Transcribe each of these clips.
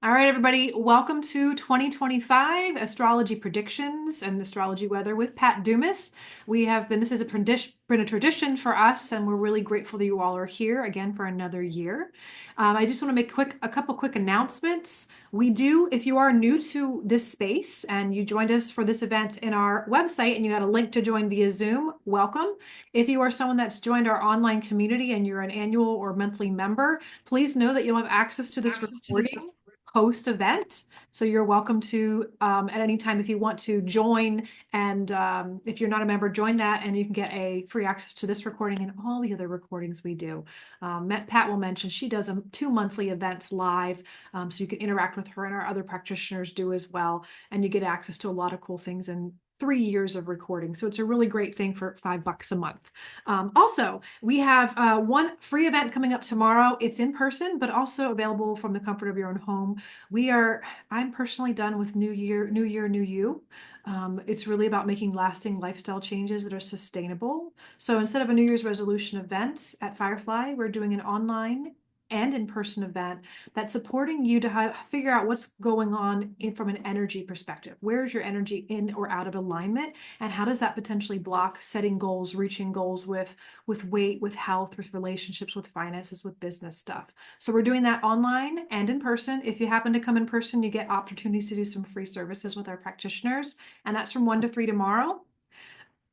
All right, everybody, welcome to 2025 Astrology Predictions and Astrology Weather with Pat Dumas. This is been a tradition for us, and we're really grateful that you all are here again for another year. I just want to make a couple quick announcements. If you are new to this space and you joined us for this event in our website and you had a link to join via Zoom, welcome. If you are someone that's joined our online community and you're an annual or monthly member, please know that you'll have access to this recording post event. So you're welcome to, at any time, if you want to join, and if you're not a member, join that, and you can get a free access to this recording and all the other recordings we do. Pat will mention she does 2 monthly events live, so you can interact with her, and our other practitioners do as well. And you get access to a lot of cool things and 3 years of recording. So it's a really great thing for $5 a month. Also, we have one free event coming up tomorrow. It's in person, but also available from the comfort of your own home. I'm personally done with New Year, New You. It's really about making lasting lifestyle changes that are sustainable. So instead of a New Year's resolution event at Firefly, we're doing an online and in-person event that's supporting you to figure out what's going on from an energy perspective. Where's your energy in or out of alignment? And how does that potentially block setting goals, reaching goals with weight, with health, with relationships, with finances, with business stuff? So we're doing that online and in person. If you happen to come in person, you get opportunities to do some free services with our practitioners. And that's from 1 to 3 tomorrow.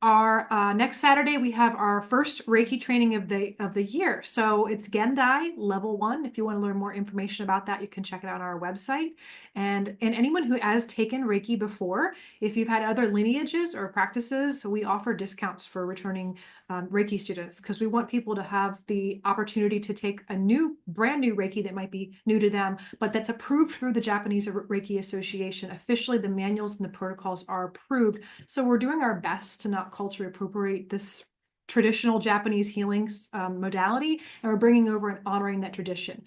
Our next Saturday, we have our first Reiki training of the year. So it's Gendai level 1. If you want to learn more information about that, you can check it out on our website. And anyone who has taken Reiki before, if you've had other lineages or practices, we offer discounts for returning Reiki students, because we want people to have the opportunity to take brand new Reiki that might be new to them, but that's approved through the Japanese Reiki Association. Officially, the manuals and the protocols are approved. So we're doing our best to not culturally appropriate this traditional Japanese healing modality, and we're bringing over and honoring that tradition.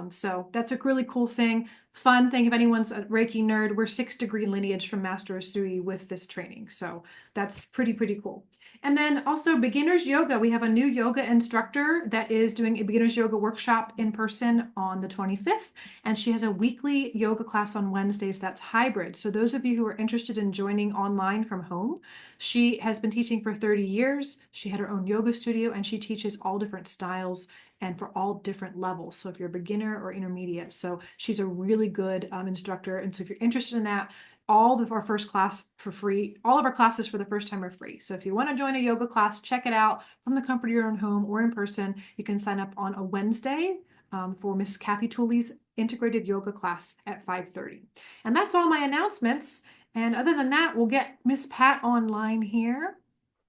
So that's a really cool thing, fun thing. If anyone's a Reiki nerd, we're 6th-degree lineage from Master Usui with this training. So that's pretty cool. And then also beginners yoga. We have a new yoga instructor that is doing a beginners yoga workshop in person on the 25th. And she has a weekly yoga class on Wednesdays that's hybrid. So those of you who are interested in joining online from home, she has been teaching for 30 years. She had her own yoga studio, and she teaches all different styles and for all different levels. So if you're a beginner or intermediate, so she's a really good instructor. And so if you're interested in that, all of our first class for free, all of our classes for the first time are free. So if you want to join a yoga class, check it out from the comfort of your own home or in person. You can sign up on a Wednesday for Miss Kathy Tooley's integrated yoga class at 5:30. And that's all my announcements. And other than that, we'll get Miss Pat online here.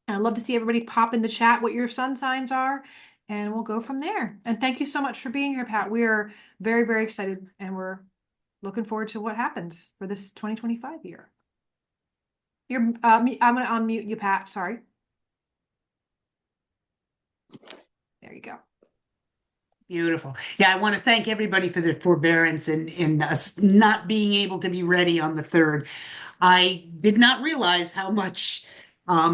And I'd love to see everybody pop in the chat what your sun signs are, and we'll go from there. And thank you so much for being here, Pat. We are very excited, and we're looking forward to what happens for this 2025 year. I'm going to unmute you, Pat. Sorry. There you go. Beautiful. Yeah, I want to thank everybody for their forbearance in us not being able to be ready on the 3rd. I did not realize how much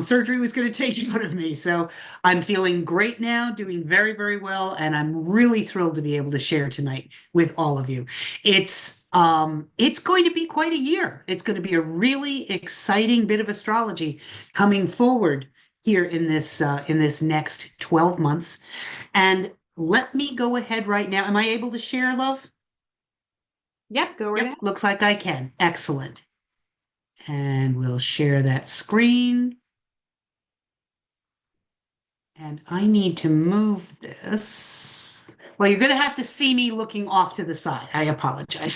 surgery was going to take out of me. So I'm feeling great now, doing very well, and I'm really thrilled to be able to share tonight with all of you. It's going to be quite a year. It's going to be a really exciting bit of astrology coming forward here in this next 12 months. And let me go ahead right now. Am I able to share, love? Yep, go right ahead. Looks like I can. Excellent. And we'll share that screen. And I need to move this. Well, you're going to have to see me looking off to the side. I apologize.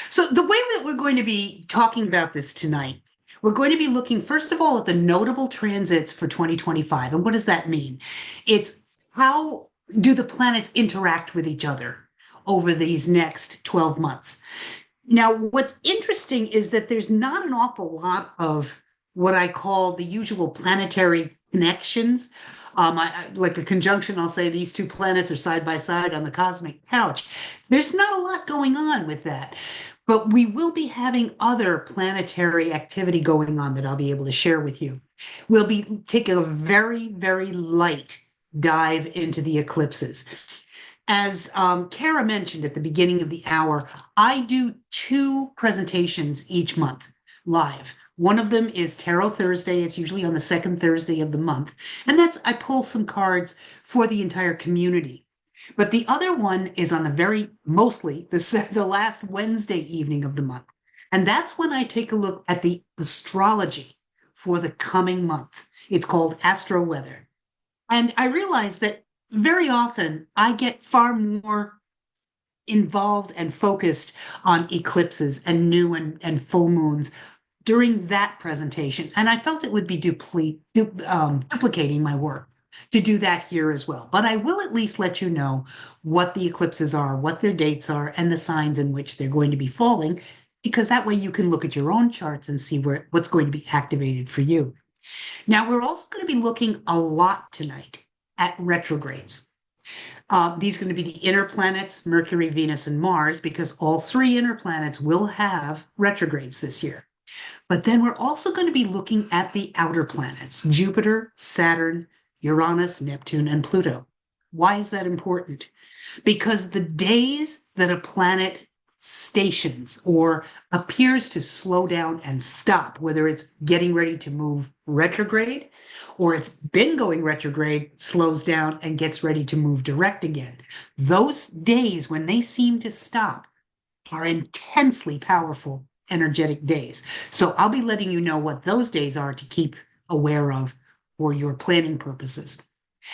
So the way that we're going to be talking about this tonight, we're going to be looking, first of all, at the notable transits for 2025. And what does that mean? It's how do the planets interact with each other over these next 12 months? Now, what's interesting is that there's not an awful lot of what I call the usual planetary connections. Like a conjunction, I'll say these two planets are side by side on the cosmic couch. There's not a lot going on with that. But we will be having other planetary activity going on that I'll be able to share with you. We'll be taking a very light dive into the eclipses. As Kara mentioned at the beginning of the hour, I do two presentations each month live. One of them is Tarot Thursday. It's usually on the second Thursday of the month. And that's, I pull some cards for the entire community. But the other one is on the mostly the last Wednesday evening of the month. And that's when I take a look at the astrology for the coming month. It's called Astro Weather. And I realize that very often I get far more involved and focused on eclipses and new and full moons during that presentation. And I felt it would be duplicating my work to do that here as well. But I will at least let you know what the eclipses are, what their dates are, and the signs in which they're going to be falling, because that way you can look at your own charts and see what's going to be activated for you. Now, we're also going to be looking a lot tonight at retrogrades. These are going to be the inner planets, Mercury, Venus, and Mars, because all three inner planets will have retrogrades this year. But then we're also going to be looking at the outer planets, Jupiter, Saturn, Uranus, Neptune, and Pluto. Why is that important? Because the days that a planet stations or appears to slow down and stop, whether it's getting ready to move retrograde or it's been going retrograde, slows down and gets ready to move direct again. Those days when they seem to stop are intensely powerful energetic days. So I'll be letting you know what those days are to keep aware of for your planning purposes.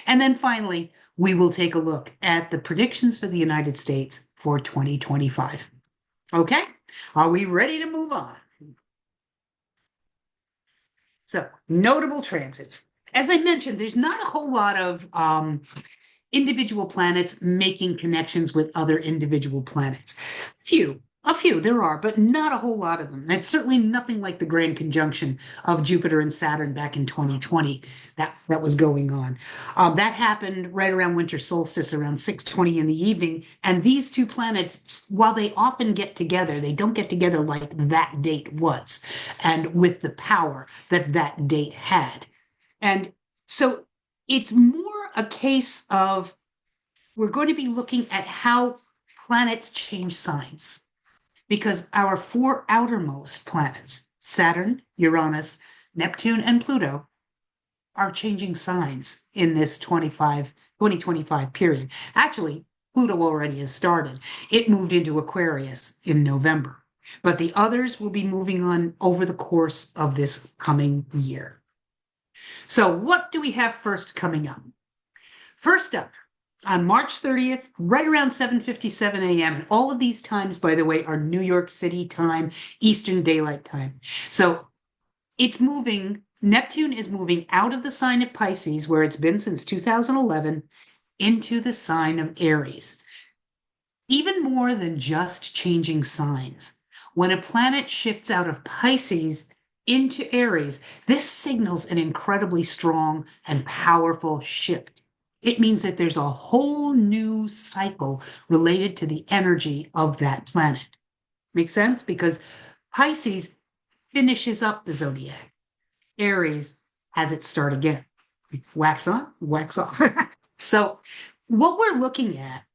And then finally, we will take a look at the predictions for the United States for 2025. Okay, are we ready to move on? So, notable transits. As I mentioned, there's not a whole lot of individual planets making connections with other individual planets. A few there are, but not a whole lot of them. It's certainly nothing like the grand conjunction of Jupiter and Saturn back in 2020 that was going on. That happened right around winter solstice, around 6:20 in the evening. And these two planets, while they often get together, they don't get together like that date was, and with the power that that date had. And so it's more a case of we're going to be looking at how planets change signs, because our four outermost planets, Saturn, Uranus, Neptune, and Pluto, are changing signs in this 2025 period. Actually, Pluto already has started. It moved into Aquarius in November, but the others will be moving on over the course of this coming year. So what do we have first coming up? First up, on March 30th, right around 7:57 a.m. And all of these times, by the way, are New York City time, Eastern Daylight Time. So it's moving, Neptune is moving out of the sign of Pisces, where it's been since 2011, into the sign of Aries. Even more than just changing signs. When a planet shifts out of Pisces into Aries, this signals an incredibly strong and powerful shift. It means that there's a whole new cycle related to the energy of that planet. Make sense? Because Pisces finishes up the zodiac. Aries has it start again. Wax on, wax off. So what we're looking at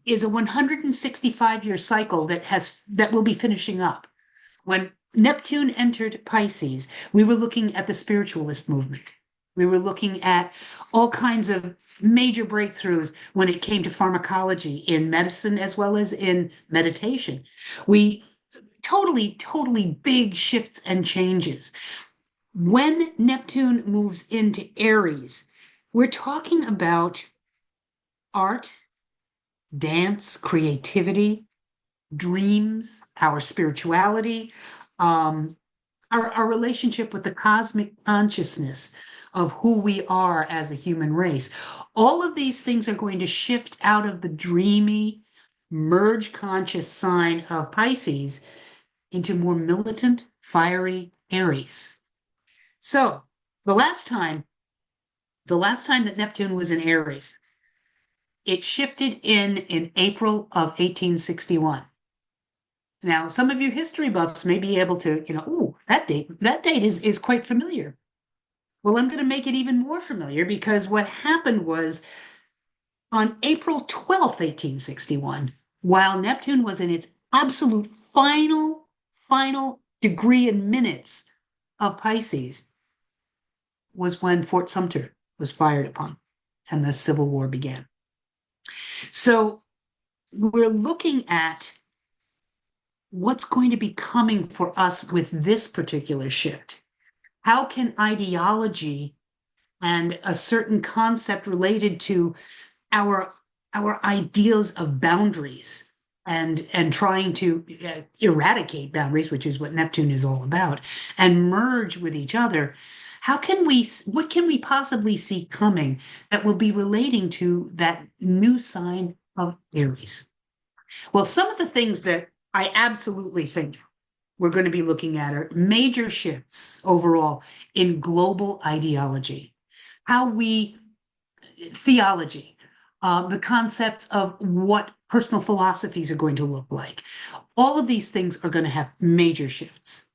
is a 165-year cycle that will be finishing up. When Neptune entered Pisces, we were looking at the spiritualist movement. We were looking at all kinds of major breakthroughs when it came to pharmacology in medicine as well as in meditation. We totally big shifts and changes. When Neptune moves into Aries, we're talking about art, dance, creativity, dreams, our spirituality, our relationship with the cosmic consciousness of who we are as a human race. All of these things are going to shift out of the dreamy, merge conscious sign of Pisces into more militant, fiery Aries. So the last time that Neptune was in Aries, it shifted in April of 1861. Now, some of you history buffs may be able to, that date is quite familiar. Well, I'm going to make it even more familiar, because what happened was On April 12th, 1861, while Neptune was in its absolute final degree in minutes of Pisces, was when Fort Sumter was fired upon and the Civil War began. So we're looking at what's going to be coming for us with this particular shift. How can ideology and a certain concept related to our our ideas of boundaries and trying to eradicate boundaries, which is what Neptune is all about, and merge with each other. What can we possibly see coming that will be relating to that new sign of Aries? Well, some of the things that I absolutely think we're going to be looking at are major shifts overall in global ideology, how we theology, the concepts of what personal philosophies are going to look like. All of these things are going to have major shifts.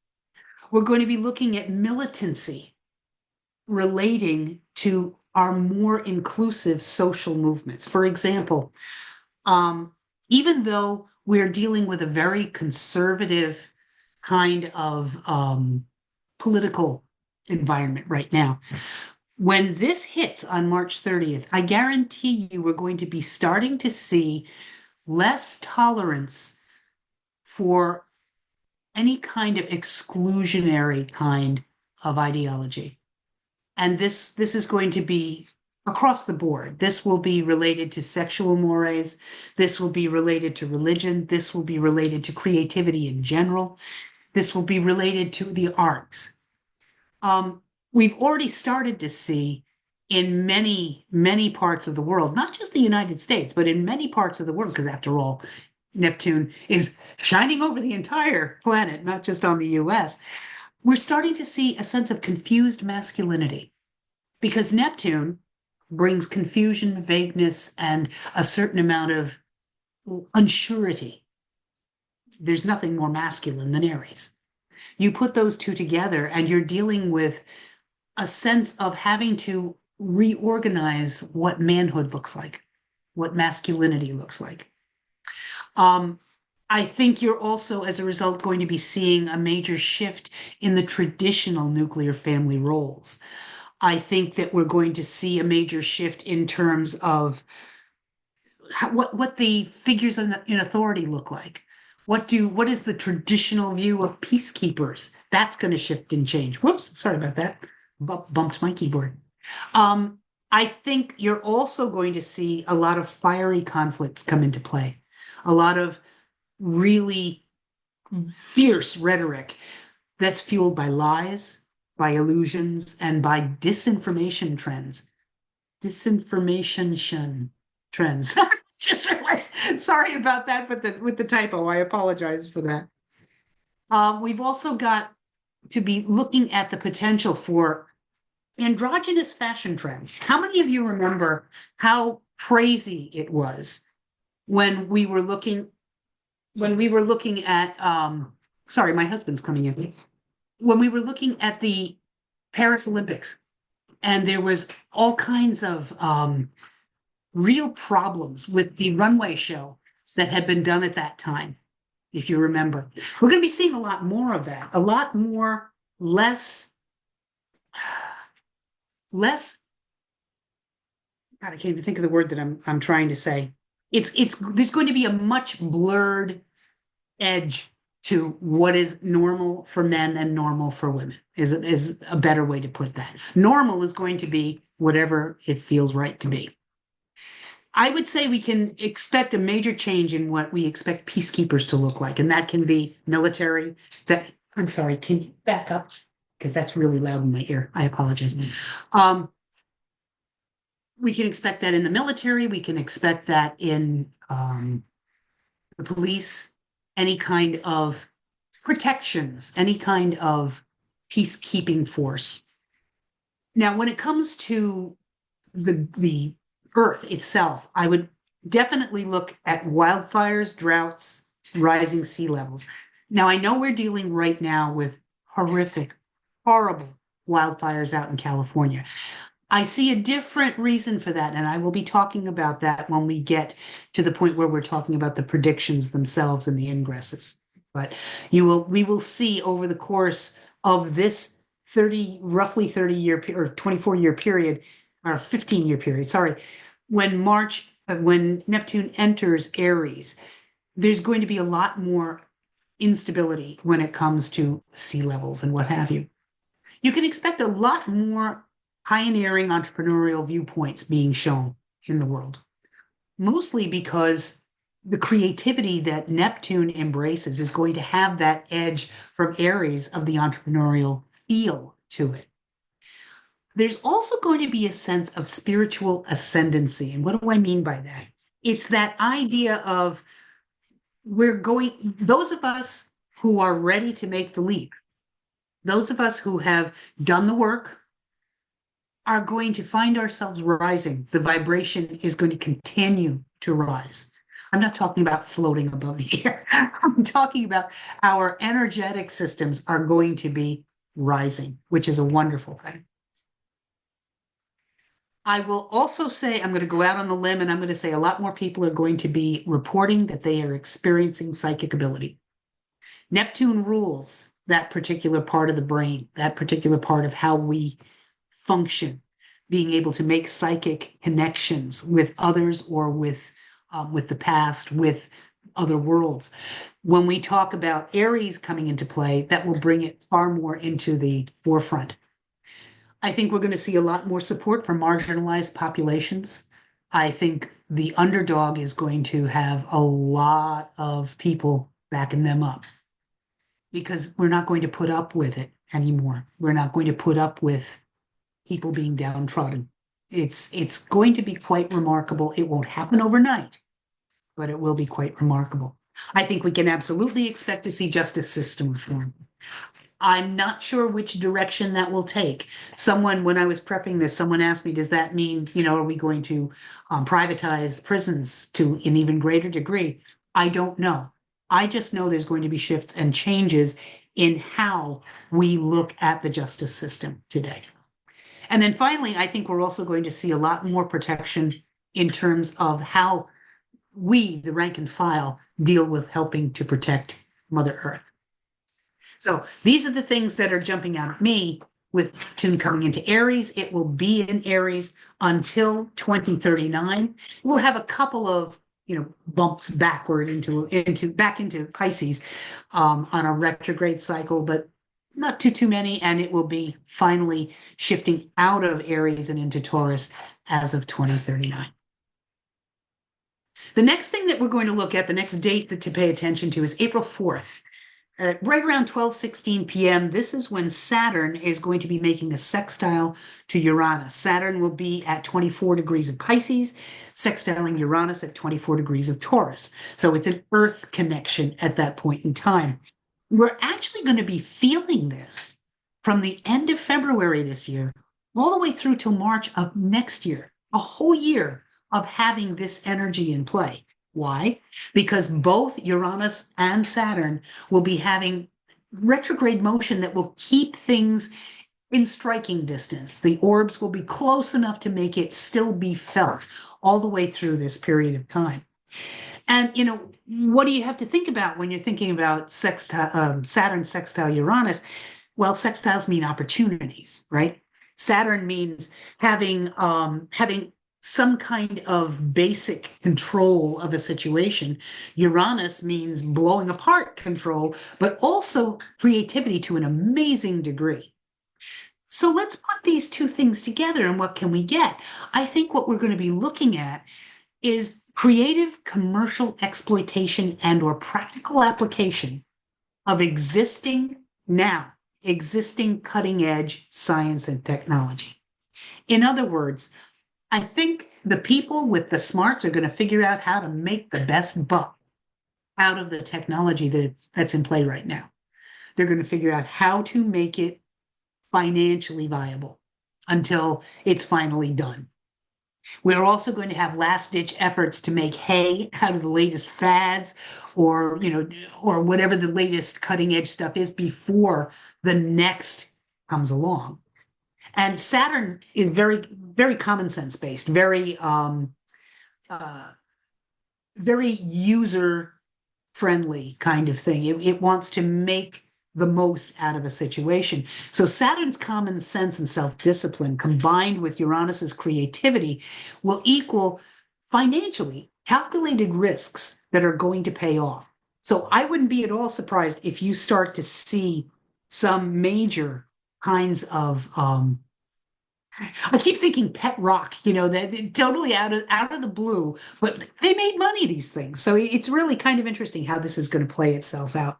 We're going to be looking at militancy relating to our more inclusive social movements. For example, um, even though we're dealing with a very conservative kind of political environment right now, when this hits on March 30th, I guarantee you we're going to be starting to see less tolerance for any kind of exclusionary kind of ideology. And this is going to be across the board. This will be related to sexual mores. This will be related to religion. This will be related to creativity in general. This will be related to the arts. Um, we've already started to see in many parts of the world, not just the United States, but in many parts of the world, because after all, Neptune is shining over the entire planet, not just on the US. We're starting to see a sense of confused masculinity because Neptune brings confusion, vagueness, and a certain amount of unsurety. There's nothing more masculine than Aries. You put those two together, and you're dealing with a sense of having to reorganize what manhood looks like, what masculinity looks like. Um, I think you're also, as a result, going to be seeing a major shift in the traditional nuclear family roles. I think that we're going to see a major shift in terms of what the figures in authority look like. What is the traditional view of peacekeepers? That's going to shift and change. Whoops, sorry about that. Bumped my keyboard. Um, I think you're also going to see a lot of fiery conflicts come into play, a lot of really fierce rhetoric that's fueled by lies, by illusions, and by disinformation trends. Disinformation trends. Just realized. Sorry about that with the typo. I apologize for that. We've also got to be looking at the potential for androgynous fashion trends. How many of you remember how crazy it was when we were looking at sorry, my husband's coming in. When we were looking at the Paris Olympics, and there was all kinds of real problems with the runway show that had been done at that time, if you remember. We're going to be seeing a lot more of that, a lot more, less. God, I can't even think of the word that I'm trying to say. It's there's going to be a much blurred edge to what is normal for men and normal for women is a better way to put that. Normal is going to be whatever it feels right to be. I would say we can expect a major change in what we expect peacekeepers to look like, and that can be military. That I'm sorry, can you back up? Because that's really loud in my ear. I apologize. We can expect that in the military. We can expect that in the police, any kind of protections, any kind of peacekeeping force. Now, when it comes to the Earth itself, I would definitely look at wildfires, droughts, rising sea levels. Now, I know we're dealing right now with horrific, horrible wildfires out in California. I see a different reason for that, and I will be talking about that when we get to the point where we're talking about the predictions themselves and the ingresses. But we will see over the course of this 30, roughly 30-year or 24-year period, or 15-year period, sorry, when Neptune enters Aries, there's going to be a lot more instability when it comes to sea levels and what have you. You can expect a lot more pioneering entrepreneurial viewpoints being shown in the world, mostly because the creativity that Neptune embraces is going to have that edge from Aries of the entrepreneurial feel to it. There's also going to be a sense of spiritual ascendancy. And what do I mean by that? It's that idea of those of us who are ready to make the leap, those of us who have done the work, are going to find ourselves rising. The vibration is going to continue to rise. I'm not talking about floating above the air. I'm talking about our energetic systems are going to be rising, which is a wonderful thing. I will also say, I'm going to go out on the limb and I'm going to say a lot more people are going to be reporting that they are experiencing psychic ability. Neptune rules that particular part of the brain, that particular part of how we function, being able to make psychic connections with others or with the past, with other worlds. When we talk about Aries coming into play, that will bring it far more into the forefront. I think we're going to see a lot more support for marginalized populations. I think the underdog is going to have a lot of people backing them up because we're not going to put up with it anymore. We're not going to put up with people being downtrodden. It's going to be quite remarkable. It won't happen overnight, but it will be quite remarkable. I think we can absolutely expect to see justice system reform. I'm not sure which direction that will take. When I was prepping this, someone asked me, does that mean, are we going to privatize prisons to an even greater degree? I don't know. I just know there's going to be shifts and changes in how we look at the justice system today. And then finally, I think we're also going to see a lot more protection in terms of how we, the rank and file, deal with helping to protect Mother Earth. So these are the things that are jumping out at me with Neptune coming into Aries. It will be in Aries until 2039. We'll have a couple of bumps backward back into Pisces on a retrograde cycle, but not too many, and it will be finally shifting out of Aries and into Taurus as of 2039. The next thing that we're going to look at, the next date to pay attention to, is April 4th. Right around 12:16 p.m., this is when Saturn is going to be making a sextile to Uranus. Saturn will be at 24 degrees of Pisces, sextiling Uranus at 24 degrees of Taurus. So it's an Earth connection at that point in time. We're actually going to be feeling this from the end of February this year, all the way through till March of next year, a whole year of having this energy in play. Why? Because both Uranus and Saturn will be having retrograde motion that will keep things in striking distance. The orbs will be close enough to make it still be felt all the way through this period of time. And, what do you have to think about when you're thinking about Saturn sextile Uranus? Well, sextiles mean opportunities, right? Saturn means having some kind of basic control of a situation. Uranus means blowing apart control, but also creativity to an amazing degree. So let's put these two things together and what can we get? I think what we're going to be looking at is creative commercial exploitation and or practical application of existing cutting edge science and technology. In other words, I think the people with the smarts are going to figure out how to make the best buck out of the technology that's in play right now. They're going to figure out how to make it financially viable until it's finally done. We're also going to have last-ditch efforts to make hay out of the latest fads or whatever the latest cutting-edge stuff is before the next comes along. And Saturn is very, very common sense based, uh, very user friendly kind of thing. It wants to make the most out of a situation. So Saturn's common sense and self-discipline combined with Uranus's creativity will equal financially calculated risks that are going to pay off. So I wouldn't be at all surprised if you start to see some major kinds of I keep thinking pet rock, that totally out of the blue, but they made money, these things. So it's really kind of interesting how this is going to play itself out.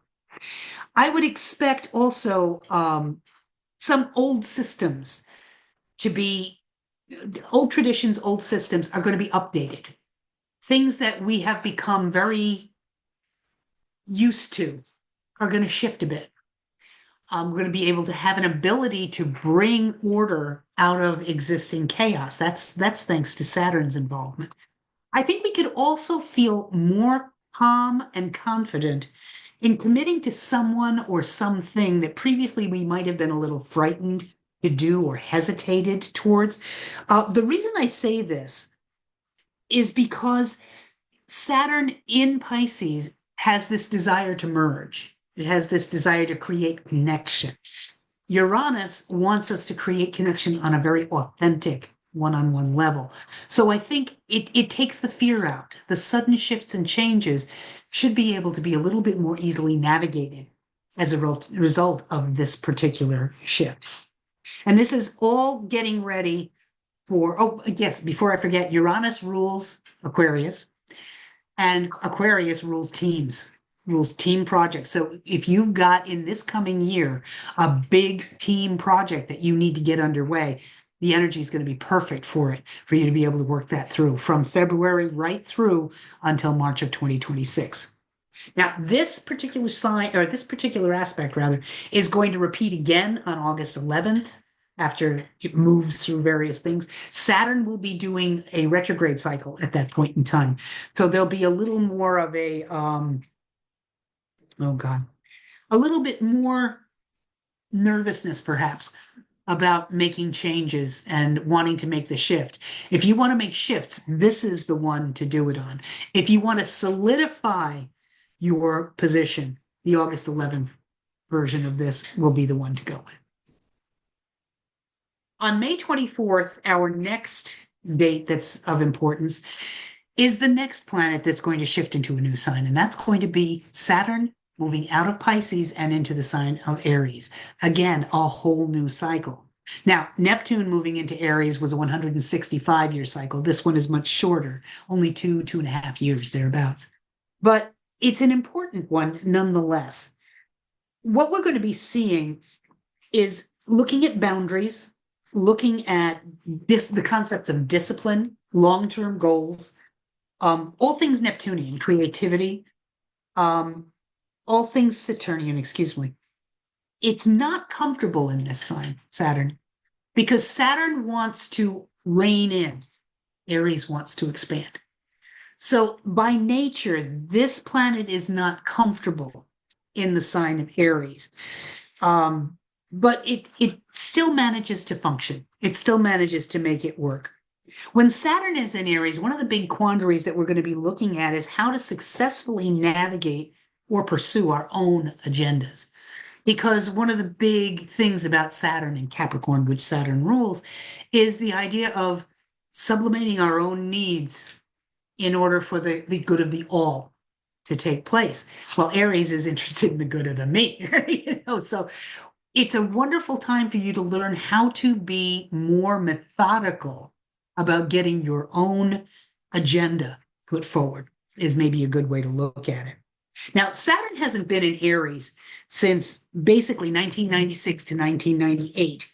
I would expect also some old systems to be old traditions, old systems are going to be updated. Things that we have become very used to are going to shift a bit. We're going to be able to have an ability to bring order out of existing chaos. That's thanks to Saturn's involvement. I think we could also feel more calm and confident in committing to someone or something that previously we might have been a little frightened to do or hesitated towards. The reason I say this is because Saturn in Pisces has this desire to merge. It has this desire to create connection. Uranus wants us to create connection on a very authentic one-on-one level. So I think it takes the fear out. The sudden shifts and changes should be able to be a little bit more easily navigated as a result of this particular shift. And this is all getting ready for, oh, yes, before I forget, Uranus rules Aquarius. And Aquarius rules team projects. So if you've got in this coming year a big team project that you need to get underway, the energy is going to be perfect for it, for you to be able to work that through from February right through until March of 2026. Now, this particular sign, or this particular aspect rather, is going to repeat again on August 11th after it moves through various things. Saturn will be doing a retrograde cycle at that point in time. So there'll be a little more of oh God, a little bit more nervousness perhaps about making changes and wanting to make the shift. If you want to make shifts, this is the one to do it on. If you want to solidify your position, the August 11th version of this will be the one to go with. On May 24th, our next date that's of importance is the next planet that's going to shift into a new sign, and that's going to be Saturn moving out of Pisces and into the sign of Aries. Again, a whole new cycle. Now, Neptune moving into Aries was a 165-year cycle. This one is much shorter, only 2.5 years thereabouts. But it's an important one nonetheless. What we're going to be seeing is looking at boundaries, looking at the concepts of discipline, long-term goals, all things Neptunian, creativity, all things Saturnian, excuse me. It's not comfortable in this sign, Saturn, because Saturn wants to rein in, Aries wants to expand. So by nature, this planet is not comfortable in the sign of Aries. But it still manages to function. It still manages to make it work. When Saturn is in Aries, one of the big quandaries that we're going to be looking at is how to successfully navigate or pursue our own agendas. Because one of the big things about Saturn and Capricorn, which Saturn rules, is the idea of sublimating our own needs in order for the good of the all to take place. Well, Aries is interested in the good of the me, so it's a wonderful time for you to learn how to be more methodical about getting your own agenda put forward is maybe a good way to look at it. Now, Saturn hasn't been in Aries since basically 1996 to 1998,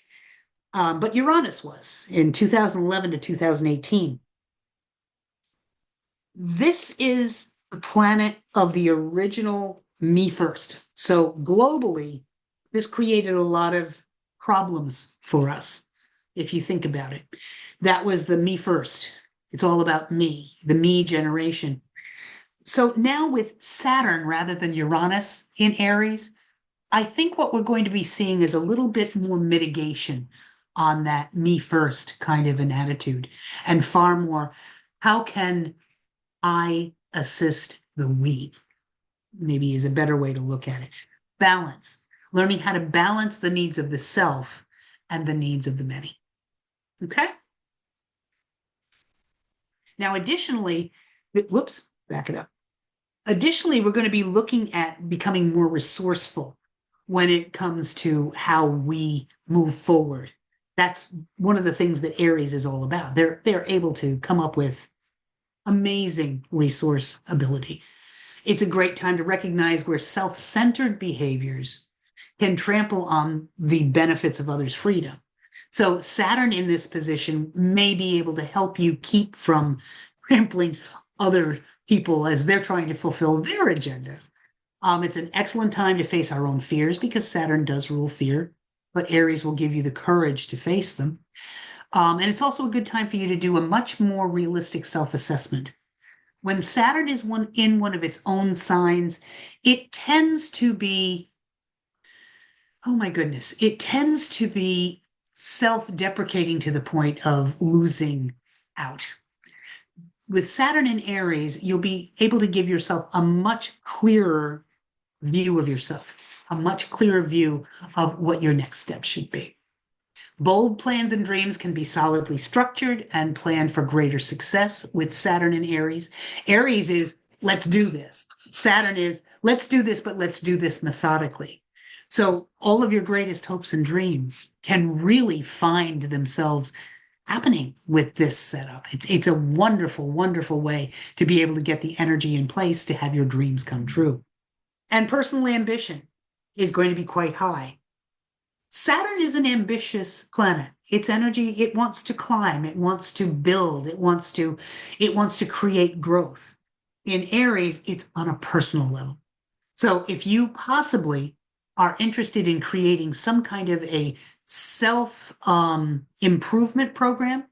but Uranus was in 2011 to 2018. This is the planet of the original me first. So globally, this created a lot of problems for us, if you think about it. That was the me first. It's all about me, the me generation. So now with Saturn rather than Uranus in Aries, I think what we're going to be seeing is a little bit more mitigation on that me first kind of an attitude, and far more, how can I assist the we? Maybe is a better way to look at it. Balance, learning how to balance the needs of the self and the needs of the many. Okay. Now, additionally, whoops, back it up. Additionally, we're going to be looking at becoming more resourceful when it comes to how we move forward. That's one of the things that Aries is all about. They're able to come up with amazing resource ability. It's a great time to recognize where self-centered behaviors can trample on the benefits of others' freedom. So Saturn in this position may be able to help you keep from trampling other people as they're trying to fulfill their agendas. It's an excellent time to face our own fears because Saturn does rule fear, but Aries will give you the courage to face them. And it's also a good time for you to do a much more realistic self-assessment. When Saturn is in one of its own signs, it tends to be, oh my goodness, it tends to be self-deprecating to the point of losing out. With Saturn in Aries, you'll be able to give yourself a much clearer view of yourself, a much clearer view of what your next step should be. Bold plans and dreams can be solidly structured and planned for greater success with Saturn in Aries. Aries is, let's do this. Saturn is, let's do this, but let's do this methodically. So all of your greatest hopes and dreams can really find themselves happening with this setup. It's a wonderful, wonderful way to be able to get the energy in place to have your dreams come true. And personal ambition is going to be quite high. Saturn is an ambitious planet. Its energy, it wants to climb, it wants to build, it wants to create growth. In Aries, it's on a personal level. So if you possibly are interested in creating some kind of a self improvement program,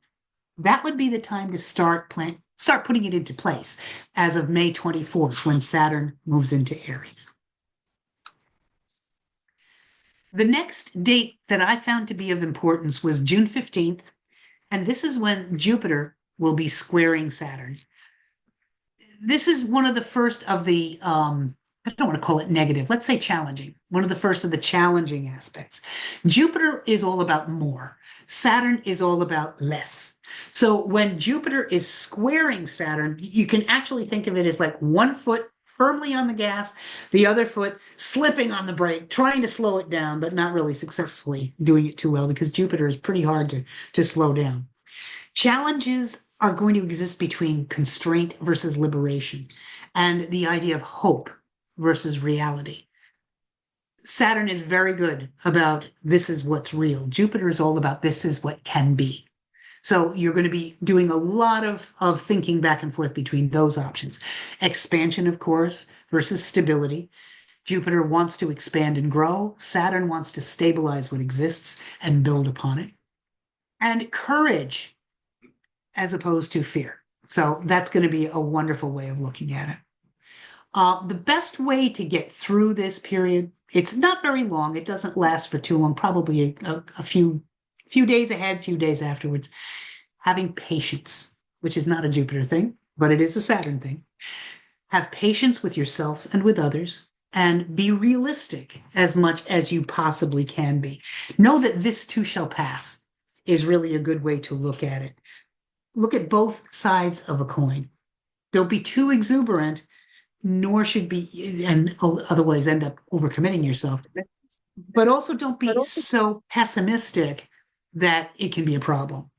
that would be the time to start putting it into place as of May 24th, when Saturn moves into Aries. The next date that I found to be of importance was June 15th, and this is when Jupiter will be squaring Saturn. This is one of the first of the, I don't want to call it negative, let's say challenging, one of the first of the challenging aspects. Jupiter is all about more. Saturn is all about less. So when Jupiter is squaring Saturn, you can actually think of it as like one foot firmly on the gas, the other foot slipping on the brake, trying to slow it down, but not really successfully doing it too well because Jupiter is pretty hard to slow down. Challenges are going to exist between constraint versus liberation and the idea of hope versus reality. Saturn is very good about this is what's real. Jupiter is all about this is what can be. So you're going to be doing a lot of thinking back and forth between those options. Expansion, of course, versus stability. Jupiter wants to expand and grow. Saturn wants to stabilize what exists and build upon it. And courage as opposed to fear. So that's going to be a wonderful way of looking at it. The best way to get through this period, it's not very long. It doesn't last for too long, probably a few days ahead, few days afterwards. Having patience, which is not a Jupiter thing, but it is a Saturn thing. Have patience with yourself and with others, and be realistic as much as you possibly can be. Know that this too shall pass is really a good way to look at it. Look at both sides of a coin. Don't be too exuberant, nor should be, and otherwise end up overcommitting yourself. But also don't be so pessimistic that it can be a problem.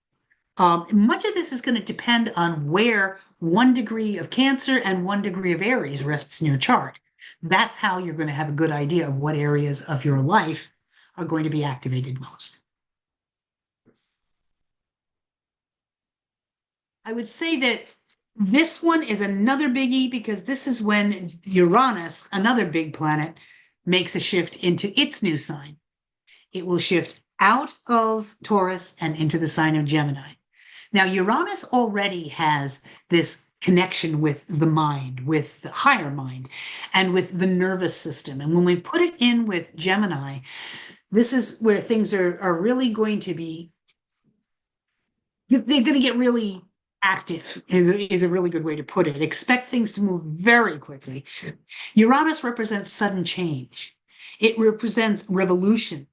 Much of this is going to depend on where 1 degree of Cancer and 1 degree of Aries rests in your chart. That's how you're going to have a good idea of what areas of your life are going to be activated most. I would say that this one is another biggie because this is when Uranus, another big planet, makes a shift into its new sign. It will shift out of Taurus and into the sign of Gemini. Now, Uranus already has this connection with the mind, with the higher mind, and with the nervous system. And when we put it in with Gemini, this is where things are really going to be they're going to get really active is a really good way to put it. Expect things to move very quickly. Uranus represents sudden change. It represents revolution,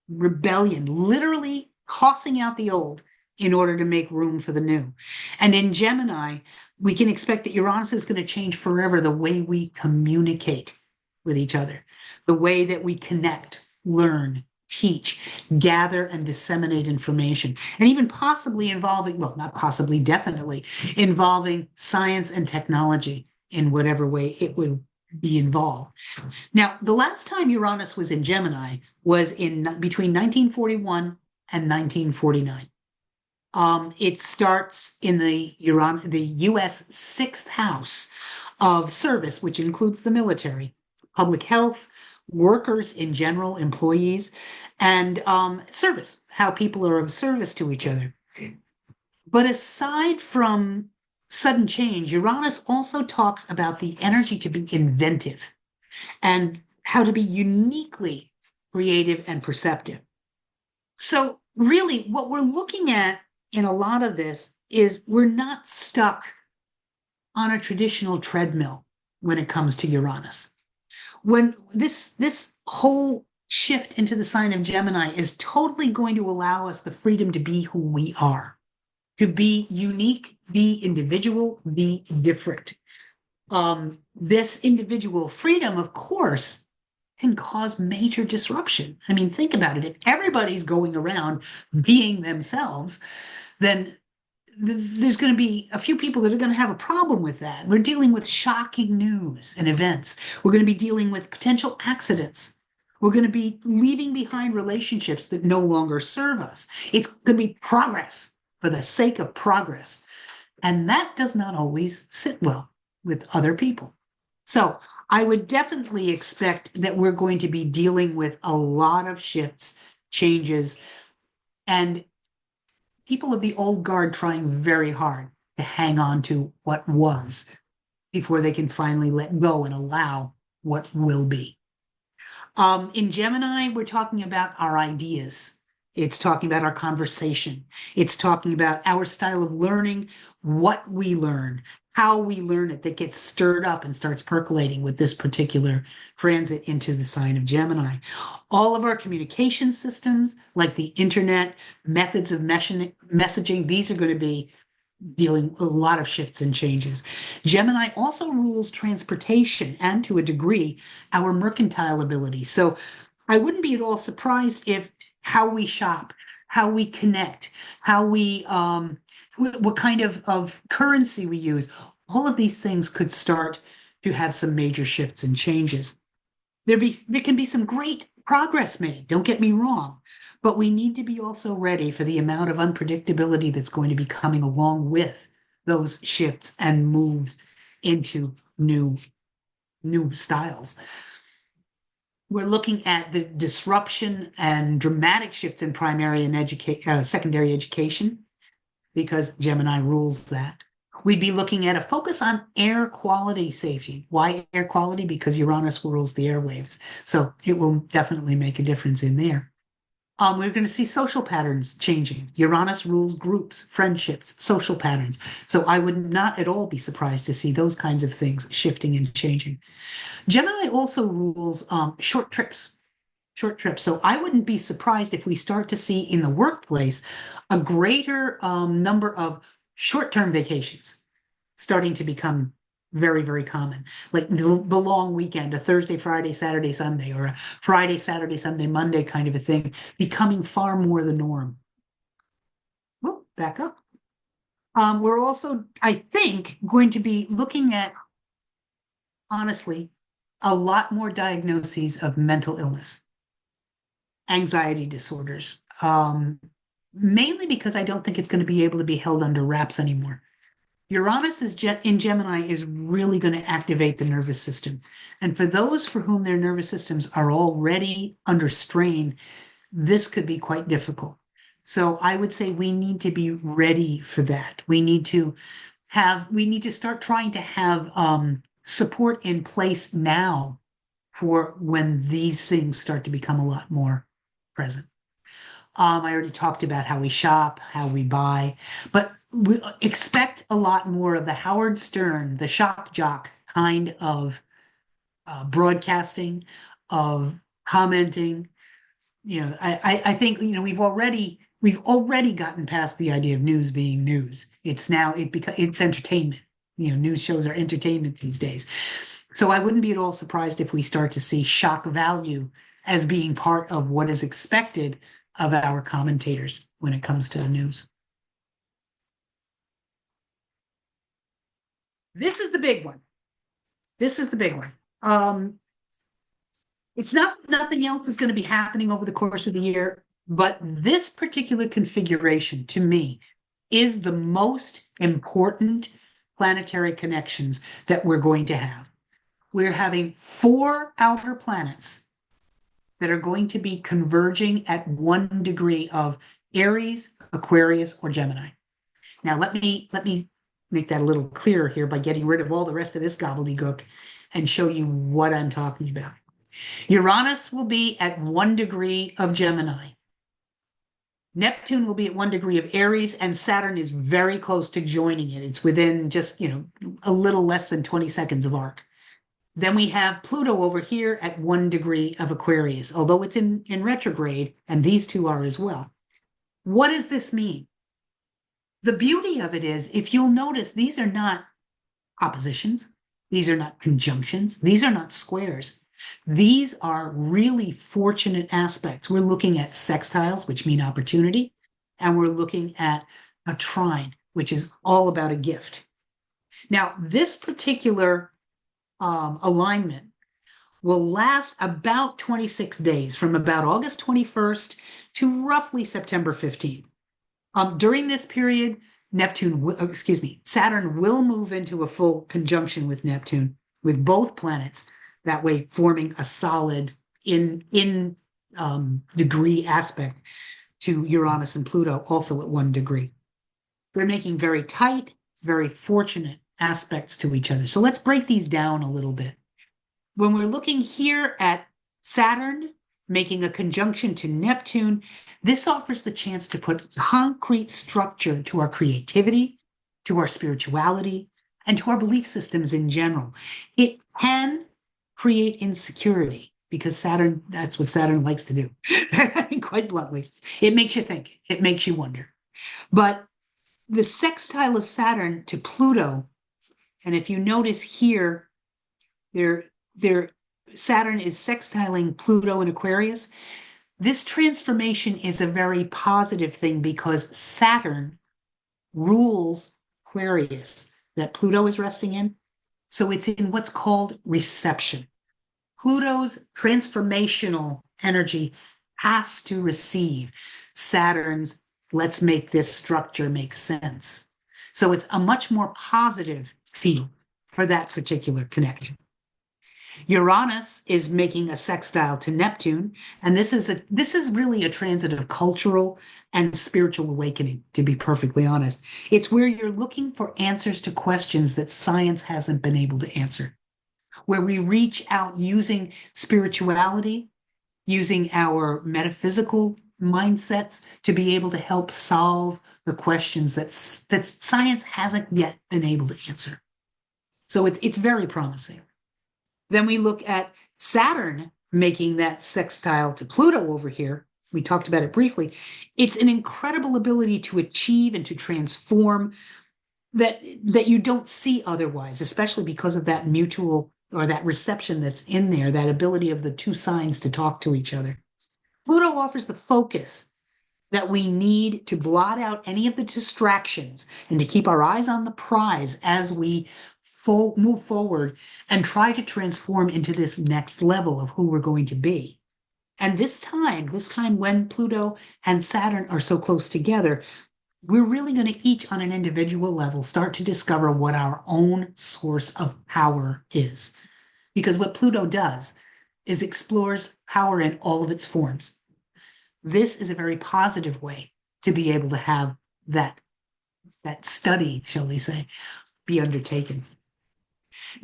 rebellion, literally tossing out the old in order to make room for the new. And in Gemini, we can expect that Uranus is going to change forever the way we communicate with each other, the way that we connect, learn, teach, gather, and disseminate information, and even possibly involving, well, not possibly, definitely involving science and technology in whatever way it would be involved. Now, the last time Uranus was in Gemini was in between 1941 and 1949. It starts in the U.S. sixth house of service, which includes the military, public health, workers in general, employees, and service, how people are of service to each other. But aside from sudden change, Uranus also talks about the energy to be inventive and how to be uniquely creative and perceptive. So, really, what we're looking at in a lot of this is we're not stuck on a traditional treadmill when it comes to Uranus. When this whole shift into the sign of Gemini is totally going to allow us the freedom to be who we are, to be unique, be individual, be different. This individual freedom, of course, can cause major disruption. I mean, think about it. If everybody's going around being themselves, then there's going to be a few people that are going to have a problem with that. We're dealing with shocking news and events. We're going to be dealing with potential accidents. We're going to be leaving behind relationships that no longer serve us. It's going to be progress for the sake of progress. And that does not always sit well with other people. So I would definitely expect that we're going to be dealing with a lot of shifts, changes, and people of the old guard trying very hard to hang on to what was before they can finally let go and allow what will be. In Gemini, we're talking about our ideas. It's talking about our conversation. It's talking about our style of learning, what we learn, how we learn it, that gets stirred up and starts percolating with this particular transit into the sign of Gemini. All of our communication systems, like the internet, methods of messaging, these are going to be dealing a lot of shifts and changes. Gemini also rules transportation and, to a degree, our mercantile ability. So I wouldn't be at all surprised if how we shop, how we connect, how we what kind of currency we use, all of these things could start to have some major shifts and changes. There can be some great progress made, don't get me wrong, but we need to be also ready for the amount of unpredictability that's going to be coming along with those shifts and moves into new styles. We're looking at the disruption and dramatic shifts in primary and secondary education, because Gemini rules that. We'd be looking at a focus on air quality safety. Why air quality? Because Uranus rules the airwaves. So it will definitely make a difference in there. We're going to see social patterns changing. Uranus rules groups, friendships, social patterns. So I would not at all be surprised to see those kinds of things shifting and changing. Gemini also rules short trips. Short trips. So I wouldn't be surprised if we start to see in the workplace a greater number of short-term vacations starting to become very, very common. Like the long weekend, a Thursday, Friday, Saturday, Sunday, or a Friday, Saturday, Sunday, Monday kind of a thing, becoming far more the norm. Whoop, back up. We're also, I think, going to be looking at, honestly, a lot more diagnoses of mental illness, anxiety disorders, mainly because I don't think it's going to be able to be held under wraps anymore. Uranus in Gemini is really going to activate the nervous system. And for those for whom their nervous systems are already under strain, this could be quite difficult. So I would say we need to be ready for that. We need to start trying to have support in place now for when these things start to become a lot more present. I already talked about how we shop, how we buy, but we expect a lot more of the Howard Stern, the shock jock kind of broadcasting, of commenting. I think we've already gotten past the idea of news being news. It's now it's entertainment. News shows are entertainment these days. So I wouldn't be at all surprised if we start to see shock value as being part of what is expected of our commentators when it comes to the news. This is the big one. This is the big one. It's not nothing else is going to be happening over the course of the year, but this particular configuration to me is the most important planetary connections that we're going to have. We're having four outer planets that are going to be converging at 1 degree of Aries, Aquarius, or Gemini. Now let me make that a little clearer here by getting rid of all the rest of this gobbledygook and show you what I'm talking about. Uranus will be at 1 degree of Gemini. Neptune will be at 1 degree of Aries, and Saturn is very close to joining it. It's within just, a little less than 20 seconds of arc. Then we have Pluto over here at 1 degree of Aquarius, although it's in retrograde, and these two are as well. What does this mean? The beauty of it is, if you'll notice, these are not oppositions. These are not conjunctions. These are not squares. These are really fortunate aspects. We're looking at sextiles, which mean opportunity, and we're looking at a trine, which is all about a gift. Now, this particular alignment will last about 26 days, from about August 21st to roughly September 15th. During this period, Saturn will move into a full conjunction with Neptune, with both planets, that way forming a solid in degree aspect to Uranus and Pluto, also at 1 degree. They're making very tight, very fortunate aspects to each other. So let's break these down a little bit. When we're looking here at Saturn making a conjunction to Neptune, this offers the chance to put concrete structure to our creativity, to our spirituality, and to our belief systems in general. It can create insecurity because Saturn, that's what Saturn likes to do. Quite bluntly, it makes you think, it makes you wonder. But the sextile of Saturn to Pluto, and if you notice here, Saturn is sextiling Pluto in Aquarius. This transformation is a very positive thing because Saturn rules Aquarius that Pluto is resting in. So it's in what's called reception. Pluto's transformational energy has to receive Saturn's, let's make this structure make sense. So it's a much more positive feel for that particular connection. Uranus is making a sextile to Neptune, and this is really a transit of cultural and spiritual awakening, to be perfectly honest. It's where you're looking for answers to questions that science hasn't been able to answer, where we reach out using spirituality, using our metaphysical mindsets to be able to help solve the questions that science hasn't yet been able to answer. So it's very promising. Then we look at Saturn making that sextile to Pluto over here. We talked about it briefly. It's an incredible ability to achieve and to transform that you don't see otherwise, especially because of that mutual or that reception that's in there, that ability of the two signs to talk to each other. Pluto offers the focus that we need to blot out any of the distractions and to keep our eyes on the prize as we move forward and try to transform into this next level of who we're going to be. And this time when Pluto and Saturn are so close together, we're really going to each on an individual level start to discover what our own source of power is. Because what Pluto does is explores power in all of its forms. This is a very positive way to be able to have that study, shall we say, be undertaken.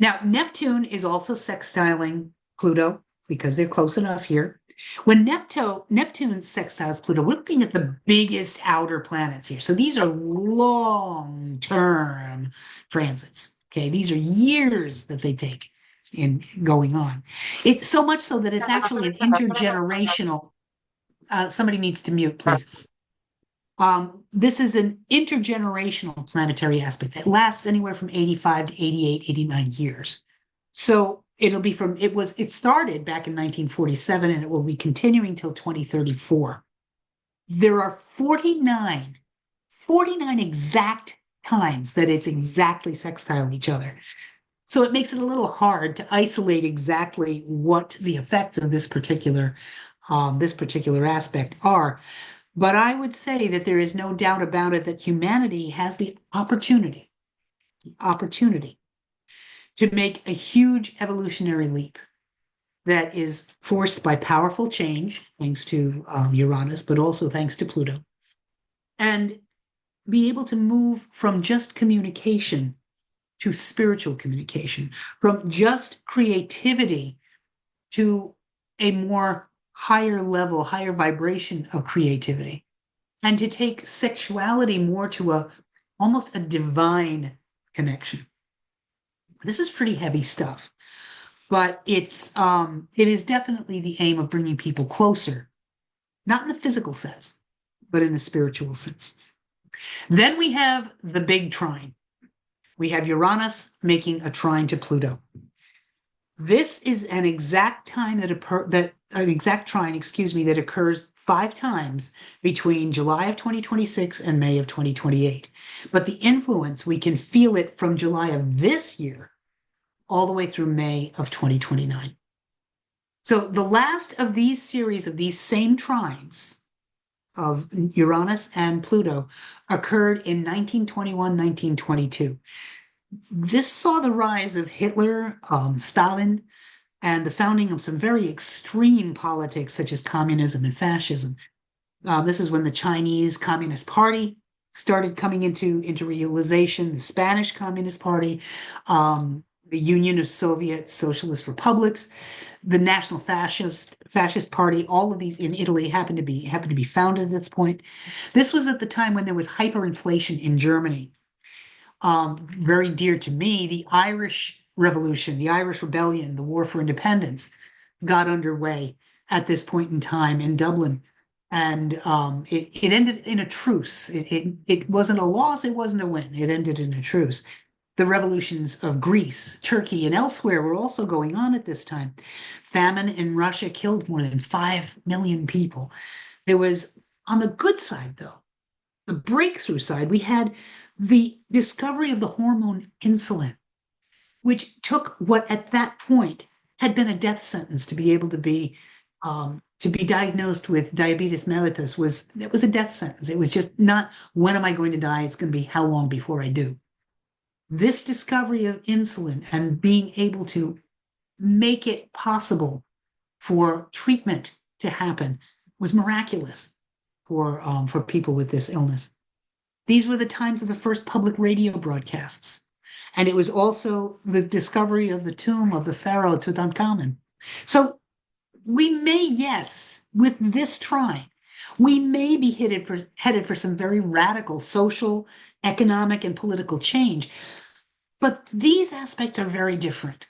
Now, Neptune is also sextiling Pluto because they're close enough here. When Neptune sextiles Pluto, we're looking at the biggest outer planets here. So these are long-term transits. Okay, these are years that they take in going on. It's so much so that it's actually an intergenerational. Somebody needs to mute, please. This is an intergenerational planetary aspect that lasts anywhere from 85 to 88, 89 years. So it started back in 1947 and it will be continuing till 2034. There are 49 exact times that it's exactly sextile each other. So it makes it a little hard to isolate exactly what the effects of this particular aspect are. But I would say that there is no doubt about it that humanity has the opportunity to make a huge evolutionary leap that is forced by powerful change, thanks to Uranus, but also thanks to Pluto, and be able to move from just communication to spiritual communication, from just creativity to a more higher level, higher vibration of creativity, and to take sexuality more to almost a divine connection. This is pretty heavy stuff, but it is definitely the aim of bringing people closer, not in the physical sense, but in the spiritual sense. Then we have the big trine. We have Uranus making a trine to Pluto. This is an exact time an exact trine, excuse me, that occurs 5 times between July of 2026 and May of 2028. But the influence, we can feel it from July of this year all the way through May of 2029. So the last of these series of these same trines of Uranus and Pluto occurred in 1921, 1922. This saw the rise of Hitler, Stalin, and the founding of some very extreme politics such as communism and fascism. This is when the Chinese Communist Party started coming into realization, the Spanish Communist Party, the Union of Soviet Socialist Republics, the National Fascist Party. All of these in Italy happened to be founded at this point. This was at the time when there was hyperinflation in Germany. Very dear to me, the Irish Revolution, the Irish Rebellion, the War for Independence got underway at this point in time in Dublin. And it ended in a truce. It wasn't a loss, it wasn't a win. It ended in a truce. The revolutions of Greece, Turkey, and elsewhere were also going on at this time. Famine in Russia killed more than 5 million people. There was, on the good side, though, the breakthrough side, we had the discovery of the hormone insulin, which took what at that point had been a death sentence to be able to be diagnosed with diabetes mellitus it was a death sentence. It was just not when am I going to die? It's going to be how long before I do. This discovery of insulin and being able to make it possible for treatment to happen was miraculous for people with this illness. These were the times of the first public radio broadcasts. And it was also the discovery of the tomb of the pharaoh Tutankhamun. So we may, yes, with this trine, we may be headed for some very radical social, economic, and political change. But these aspects are very different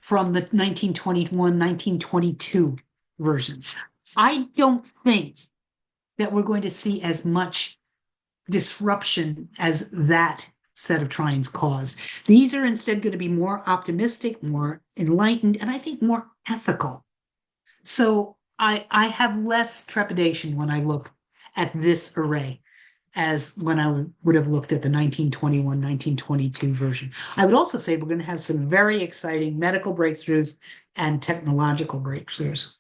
from the 1921, 1922 versions. I don't think that we're going to see as much disruption as that set of trines caused. These are instead going to be more optimistic, more enlightened, and I think more ethical. So I have less trepidation when I look at this array as when I would have looked at the 1921, 1922 version. I would also say we're going to have some very exciting medical breakthroughs and technological breakthroughs.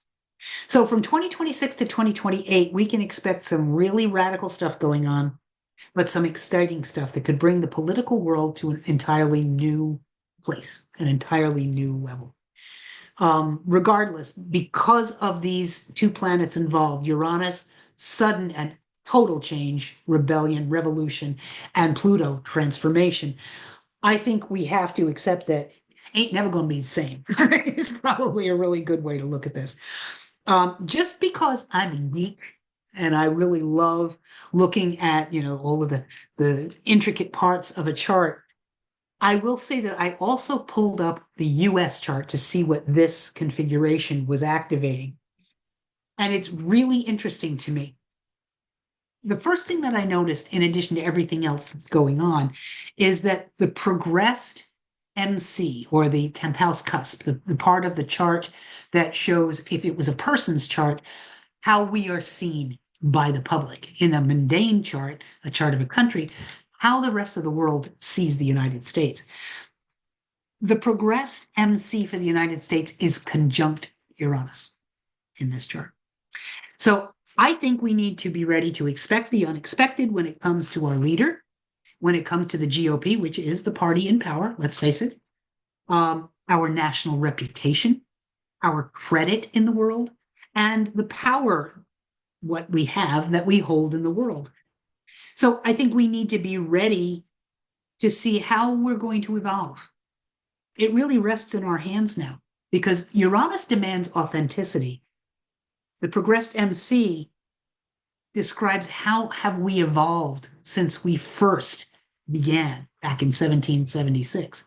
So from 2026 to 2028, we can expect some really radical stuff going on, but some exciting stuff that could bring the political world to an entirely new place, an entirely new level. Regardless, because of these 2 planets involved, Uranus, sudden and total change, rebellion, revolution, and Pluto, transformation, I think we have to accept that ain't never going to be the same. It's probably a really good way to look at this. Just because I'm a geek and I really love looking at, all of the intricate parts of a chart, I will say that I also pulled up the US chart to see what this configuration was activating. And it's really interesting to me. The first thing that I noticed, in addition to everything else that's going on, is that the progressed MC, or the 10th house cusp, the part of the chart that shows, if it was a person's chart, how we are seen by the public. In a mundane chart, a chart of a country, how the rest of the world sees the United States. The progressed MC for the United States is conjunct Uranus in this chart. So I think we need to be ready to expect the unexpected when it comes to our leader, when it comes to the GOP, which is the party in power, let's face it, our national reputation, our credit in the world, and the power, what we have that we hold in the world. So I think we need to be ready to see how we're going to evolve. It really rests in our hands now because Uranus demands authenticity. The progressed MC describes how have we evolved since we first began back in 1776.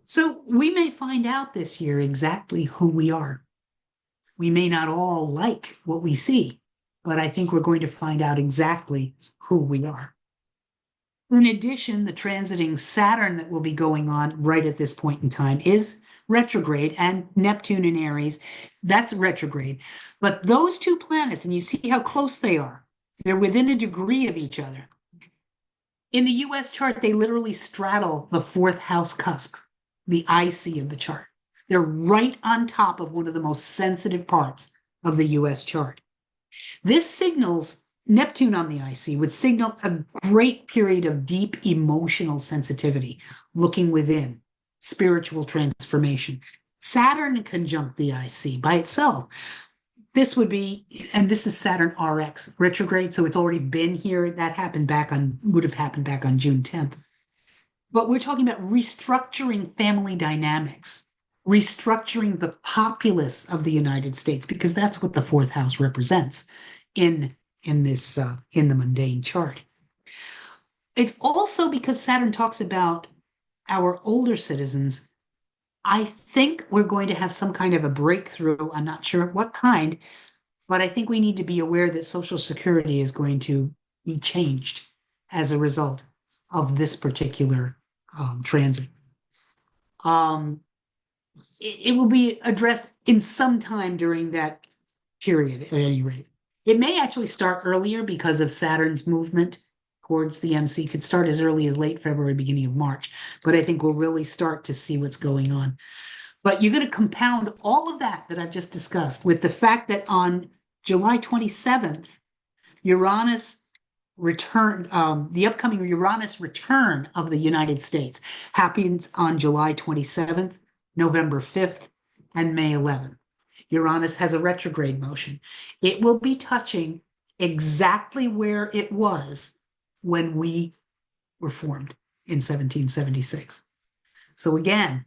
So we may find out this year exactly who we are. We may not all like what we see, but I think we're going to find out exactly who we are. In addition, the transiting Saturn that will be going on right at this point in time is retrograde, and Neptune in Aries, that's retrograde. But those two planets, and you see how close they are, they're within a degree of each other. In the US chart, they literally straddle the fourth house cusp, the IC of the chart. They're right on top of one of the most sensitive parts of the US chart. This signals Neptune on the IC would signal a great period of deep emotional sensitivity, looking within, spiritual transformation. Saturn conjunct the IC by itself. This would be, and this is Saturn RX retrograde, so it's already been here. That would have happened back on June 10th. But we're talking about restructuring family dynamics, restructuring the populace of the United States, because that's what the fourth house represents in in the mundane chart. It's also because Saturn talks about our older citizens. I think we're going to have some kind of a breakthrough. I'm not sure what kind, but I think we need to be aware that Social Security is going to be changed as a result of this particular transit. Um, it will be addressed in some time during that period, at any rate. It may actually start earlier because of Saturn's movement towards the MC. It could start as early as late February, beginning of March, but I think we'll really start to see what's going on. But you're going to compound all of that I've just discussed with the fact that on July 27th, Uranus return, the upcoming Uranus return of the United States happens on July 27th, November 5th, and May 11th. Uranus has a retrograde motion. It will be touching exactly where it was when we were formed in 1776. So again,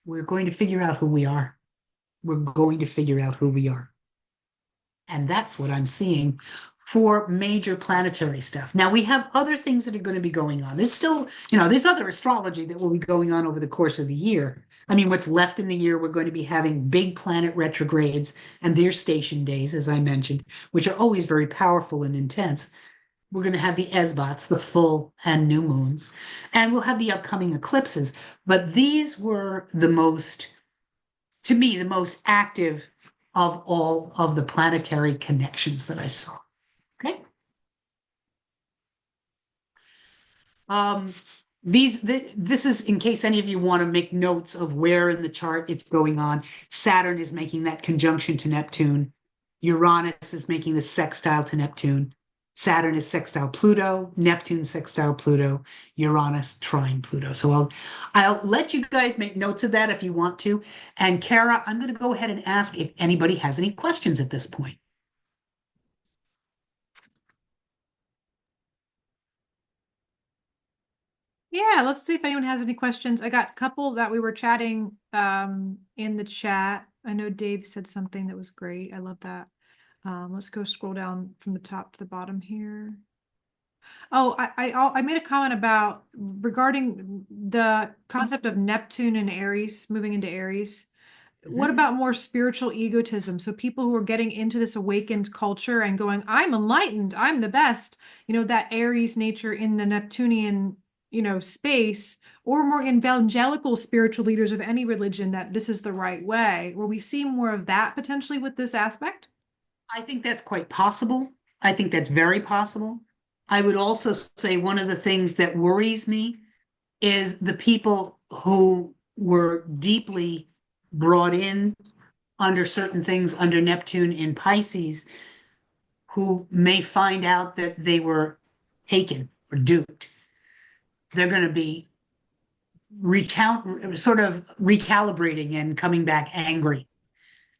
we're going to figure out who we are. We're going to figure out who we are. And that's what I'm seeing for major planetary stuff. Now we have other things that are going to be going on. There's still, there's other astrology that will be going on over the course of the year. I mean, what's left in the year, we're going to be having big planet retrogrades and their station days, as I mentioned, which are always very powerful and intense. We're going to have the esbats, the full and new moons, and we'll have the upcoming eclipses. But these were to me, the most active of all of the planetary connections that I saw. Okay. Um, this is in case any of you want to make notes of where in the chart it's going on. Saturn is making that conjunction to Neptune. Uranus is making the sextile to Neptune. Saturn is sextile Pluto, Neptune sextile Pluto, Uranus trine Pluto. So I'll let you guys make notes of that if you want to. And Kara, I'm going to go ahead and ask if anybody has any questions at this point. Yeah, let's see if anyone has any questions. I got a couple that we were chatting in the chat. I know Dave said something that was great. I love that. Let's go scroll down from the top to the bottom here. Oh, I made a comment about regarding the concept of Neptune and Aries moving into Aries. What Mhm. about more spiritual egotism? So people who are getting into this awakened culture and going, I'm enlightened, I'm the best, that Aries nature in the Neptunian, space, or more evangelical spiritual leaders of any religion that this is the right way, where we see more of that potentially with this aspect? I think that's quite possible. I think that's very possible. I would also say one of the things that worries me is the people who were deeply brought in under certain things under Neptune in Pisces, who may find out that they were taken or duped. They're going to be sort of recalibrating and coming back angry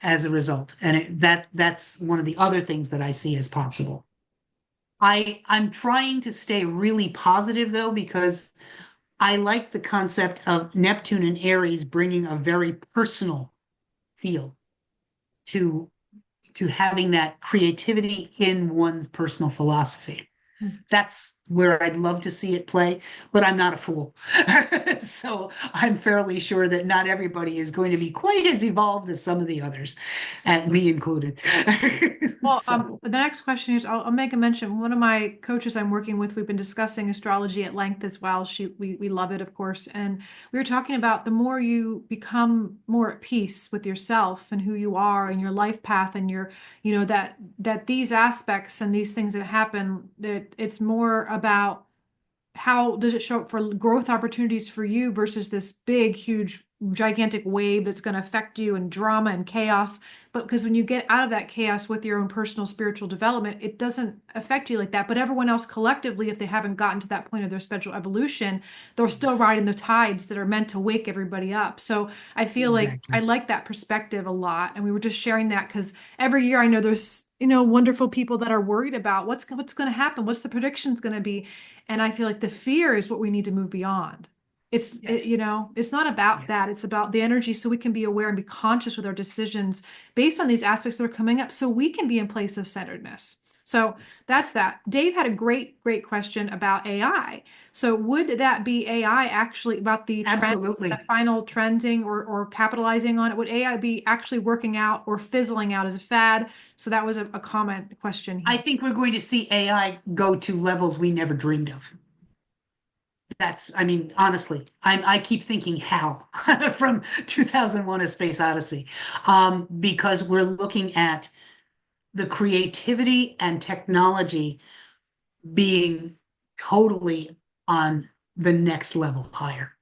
as a result. And that's one of the other things that I see as possible. I'm trying to stay really positive though, because I like the concept of Neptune and Aries bringing a very personal feel to having that creativity in one's personal philosophy. That's where I'd love to see it play, but I'm not a fool. So I'm fairly sure that not everybody is going to be quite as evolved as some of the others, and me included. Well, So, the next question is, I'll make a mention. One of my coaches I'm working with, we've been discussing astrology at length as well. We love it, of course. And we were talking about the more you become more at peace with yourself and who you are and your life path and that these aspects and these things that happen, that it's more about how does it show up for growth opportunities for you versus this big, huge, gigantic wave that's going to affect you and drama and chaos. But because when you get out of that chaos with your own personal spiritual development, it doesn't affect you like that. But everyone else collectively, if they haven't gotten to that point of their spiritual evolution, they're still yes, riding the tides that are meant to wake everybody up. So I feel like I exactly. like that perspective a lot. And we were just sharing that because every year I know there's wonderful people that are worried about what's going to happen, what's the predictions going to be, and I feel like the fear is what we need to move beyond. Yes, It's not about yes, that. It's about the energy so we can be aware and be conscious with our decisions based on these aspects that are coming up so we can be in place of centeredness. So that's yes, that. Dave had a great, great question about AI. So would that be AI actually about the trends, the absolutely. final trending or capitalizing on it? Would AI be actually working out or fizzling out as a fad? So that was a comment question I he. think we're going to see AI go to levels we never dreamed of. I mean, honestly, I keep thinking HAL from 2001: A Space Odyssey, because we're looking at the creativity and technology being totally on the next level higher.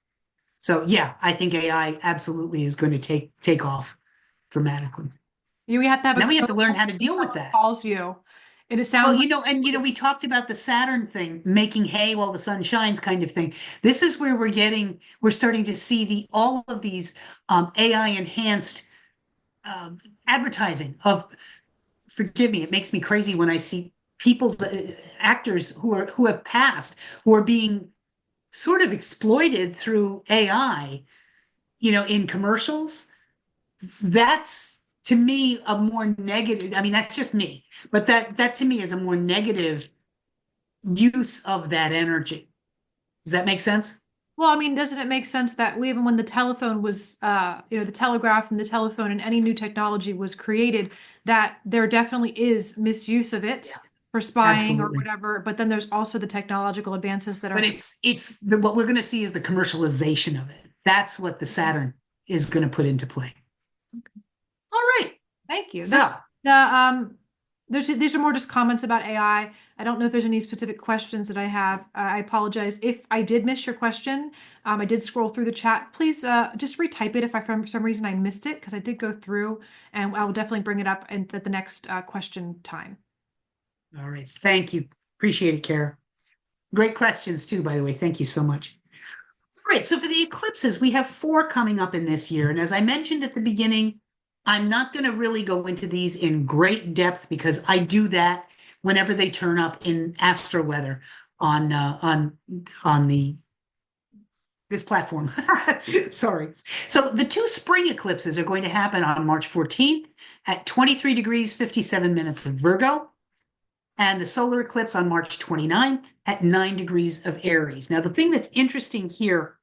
So yeah, I think AI absolutely is going to take off dramatically. We have to have a Now we have to learn code how to when deal with someone that. calls you. And it Well, sounds like we talked about the Saturn thing, making hay while the sun shines kind of thing. This is where we're starting to see all of these AI enhanced advertising of, forgive me, it makes me crazy when I see people, actors who have passed, who are being sort of exploited through AI, in commercials. That's to me a more negative. I mean, that's just me, but that to me is a more negative use of that energy. Does that make sense? well, I mean, doesn't it make sense that even when the telephone was, the telegraph and the telephone and any new technology was created, that there definitely is misuse of Yeah, it for spying or absolutely. whatever. But then there's also the technological advances that But are. what we're going to see is the commercialization of it. That's what the Saturn is going to put into play. All right. Thank you. So, These are more just comments about AI. I don't know if there's any specific questions that I have. I apologize if I did miss your question. I did scroll through the chat. Please just retype it if I, for some reason, I missed it because I did go through, and I will definitely bring it up at the next question time. all right. Thank you. Appreciate it, Kara. Great questions too, by the way. Thank you so much. All right. So for the eclipses, we have four coming up in this year. And as I mentioned at the beginning, I'm not going to really go into these in great depth because I do that whenever they turn up in astro weather on the this platform. Sorry. So the two spring eclipses are going to happen on March 14th at 23 degrees 57 minutes of Virgo, and the solar eclipse on March 29th at 9 degrees of Aries. Now, the thing that's interesting here,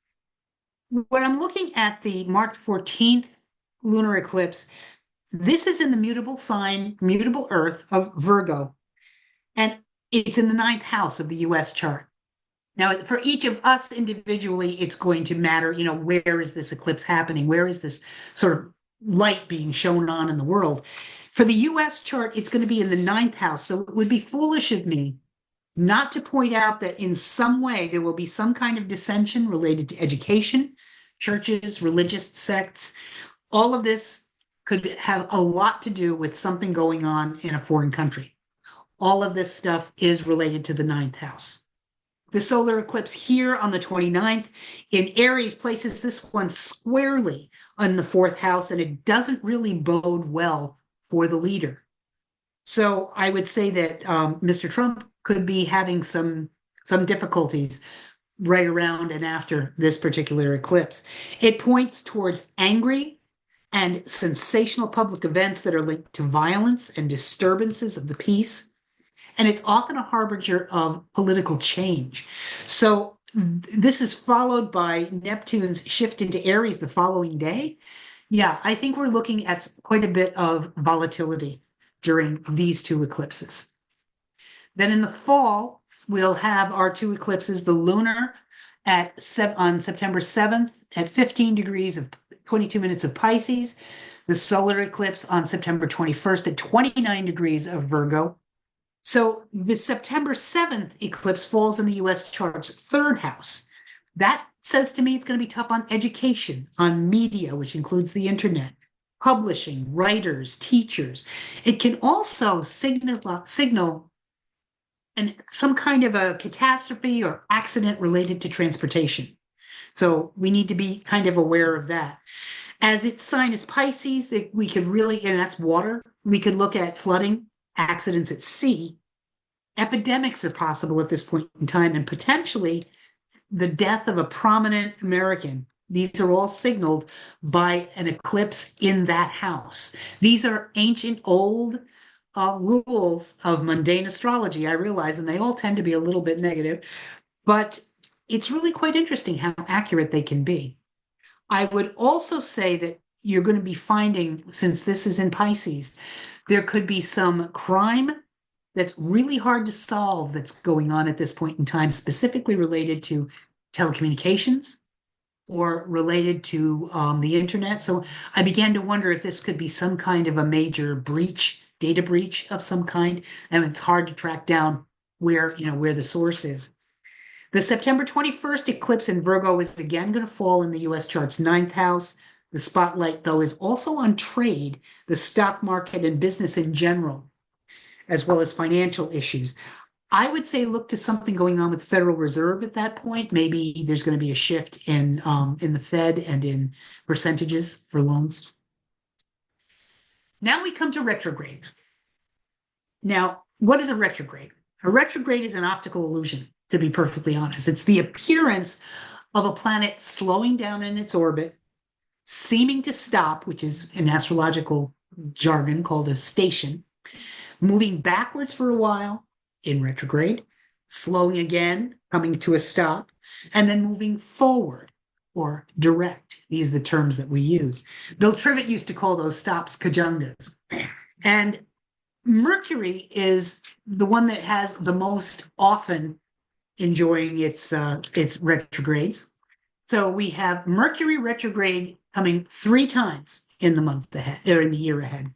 when I'm looking at the March 14th lunar eclipse, this is in the mutable sign, mutable earth of Virgo, and it's in the ninth house of the US chart. Now, for each of us individually, it's going to matter, where is this eclipse happening? Where is this sort of light being shown on in the world? For the US chart, it's going to be in the ninth house. So it would be foolish of me not to point out that in some way there will be some kind of dissension related to education, churches, religious sects. All of this could have a lot to do with something going on in a foreign country. All of this stuff is related to the ninth house. The solar eclipse here on the 29th in Aries places this one squarely on the fourth house, and it doesn't really bode well for the leader. So I would say that Mr. Trump could be having some difficulties right around and after this particular eclipse. It points towards angry and sensational public events that are linked to violence and disturbances of the peace, and it's often a harbinger of political change. So this is followed by Neptune's shift into Aries the following day. Yeah, I think we're looking at quite a bit of volatility during these two eclipses. Then in the fall, we'll have our two eclipses, the lunar on September 7th at 15 degrees of 22 minutes of Pisces, the solar eclipse on September 21st at 29 degrees of Virgo. So the September 7th eclipse falls in the US chart's third house. That says to me it's going to be tough on education, on media, which includes the internet, publishing, writers, teachers. It can also signal some kind of a catastrophe or accident related to transportation. So we need to be kind of aware of that. As its sign is Pisces, that we could really, and that's water, we could look at flooding, accidents at sea. Epidemics are possible at this point in time, and potentially the death of a prominent American. These are all signaled by an eclipse in that house. These are ancient, old rules of mundane astrology, I realize, and they all tend to be a little bit negative, but it's really quite interesting how accurate they can be. I would also say that you're going to be finding, since this is in Pisces, there could be some crime that's really hard to solve that's going on at this point in time, specifically related to telecommunications or related to the internet. So I began to wonder if this could be some kind of a major breach, data breach of some kind, and it's hard to track down where the source is. The September 21st eclipse in Virgo is again going to fall in the US chart's ninth house. The spotlight, though, is also on trade, the stock market, and business in general, as well as financial issues. I would say look to something going on with the Federal Reserve at that point. Maybe there's going to be a shift in the Fed and in percentages for loans. Now we come to retrogrades. Now, what is a retrograde? A retrograde is an optical illusion, to be perfectly honest. It's the appearance of a planet slowing down in its orbit, seeming to stop, which is in astrological jargon called a station, moving backwards for a while in retrograde, slowing again, coming to a stop, and then moving forward or direct. These are the terms that we use. Bill Trivet used to call those stops conjunctas. And Mercury is the one that has the most often enjoying its retrogrades. So we have Mercury retrograde coming 3 times in the month ahead, or in the year ahead.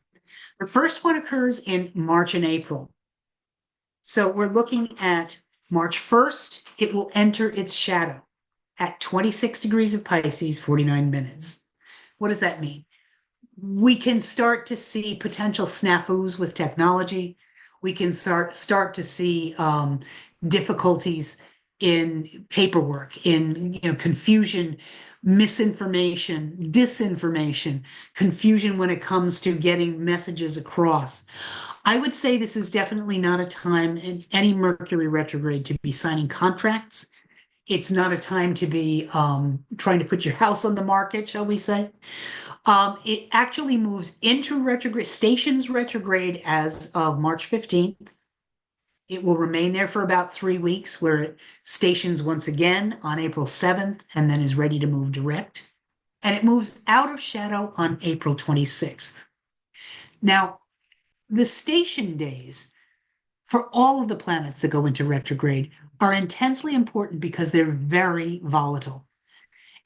The first one occurs in March and April. So we're looking at March 1st, it will enter its shadow at 26 degrees of Pisces, 49 minutes. What does that mean? We can start to see potential snafus with technology. We can start to see difficulties in paperwork, in confusion, misinformation, disinformation, confusion when it comes to getting messages across. I would say this is definitely not a time in any Mercury retrograde to be signing contracts, It's not a time to be trying to put your house on the market, shall we say. It actually moves into retrograde, stations retrograde as of March 15th. It will remain there for about 3 weeks, where it stations once again on April 7th and then is ready to move direct. And it moves out of shadow on April 26th. Now, the station days for all of the planets that go into retrograde are intensely important because they're very volatile.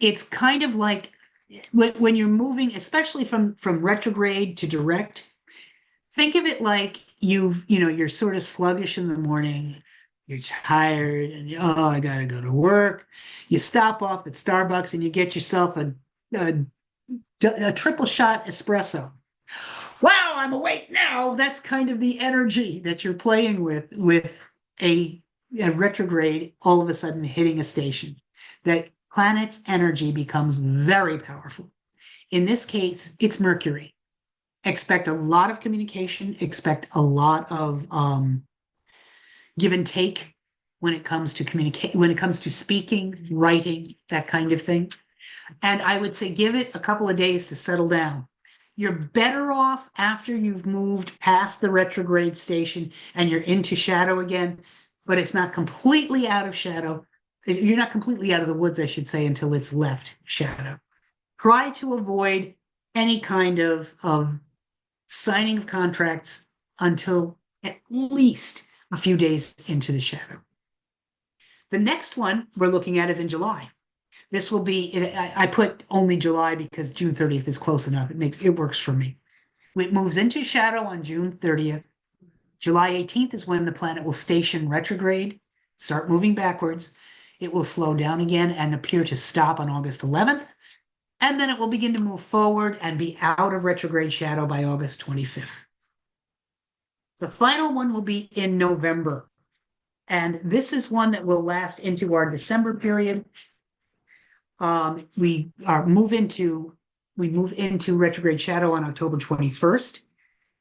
It's kind of like when you're moving, especially from retrograde to direct, think of it like you're sort of sluggish in the morning, you're tired, and oh, I gotta go to work. You stop off at Starbucks and you get yourself a, a triple shot espresso. Wow, I'm awake now. That's kind of the energy that you're playing with a, a retrograde all of a sudden hitting a station. That planet's energy becomes very powerful. In this case, it's Mercury. Expect a lot of communication, expect a lot of give and take when it comes to communicate, when it comes to speaking, writing, that kind of thing. And I would say give it a couple of days to settle down. You're better off after you've moved past the retrograde station and you're into shadow again, but it's not completely out of shadow. You're not completely out of the woods, I should say, until it's left shadow. Try to avoid any kind of signing of contracts until at least a few days into the shadow. The next one we're looking at is in July. This will be, I put only July because June 30th is close enough. It works for me. It moves into shadow on June 30th. July 18th is when the planet will station retrograde, start moving backwards. It will slow down again and appear to stop on August 11th. And then it will begin to move forward and be out of retrograde shadow by August 25th. The final one will be in November. And this is one that will last into our December period. We move into retrograde shadow on October 21st.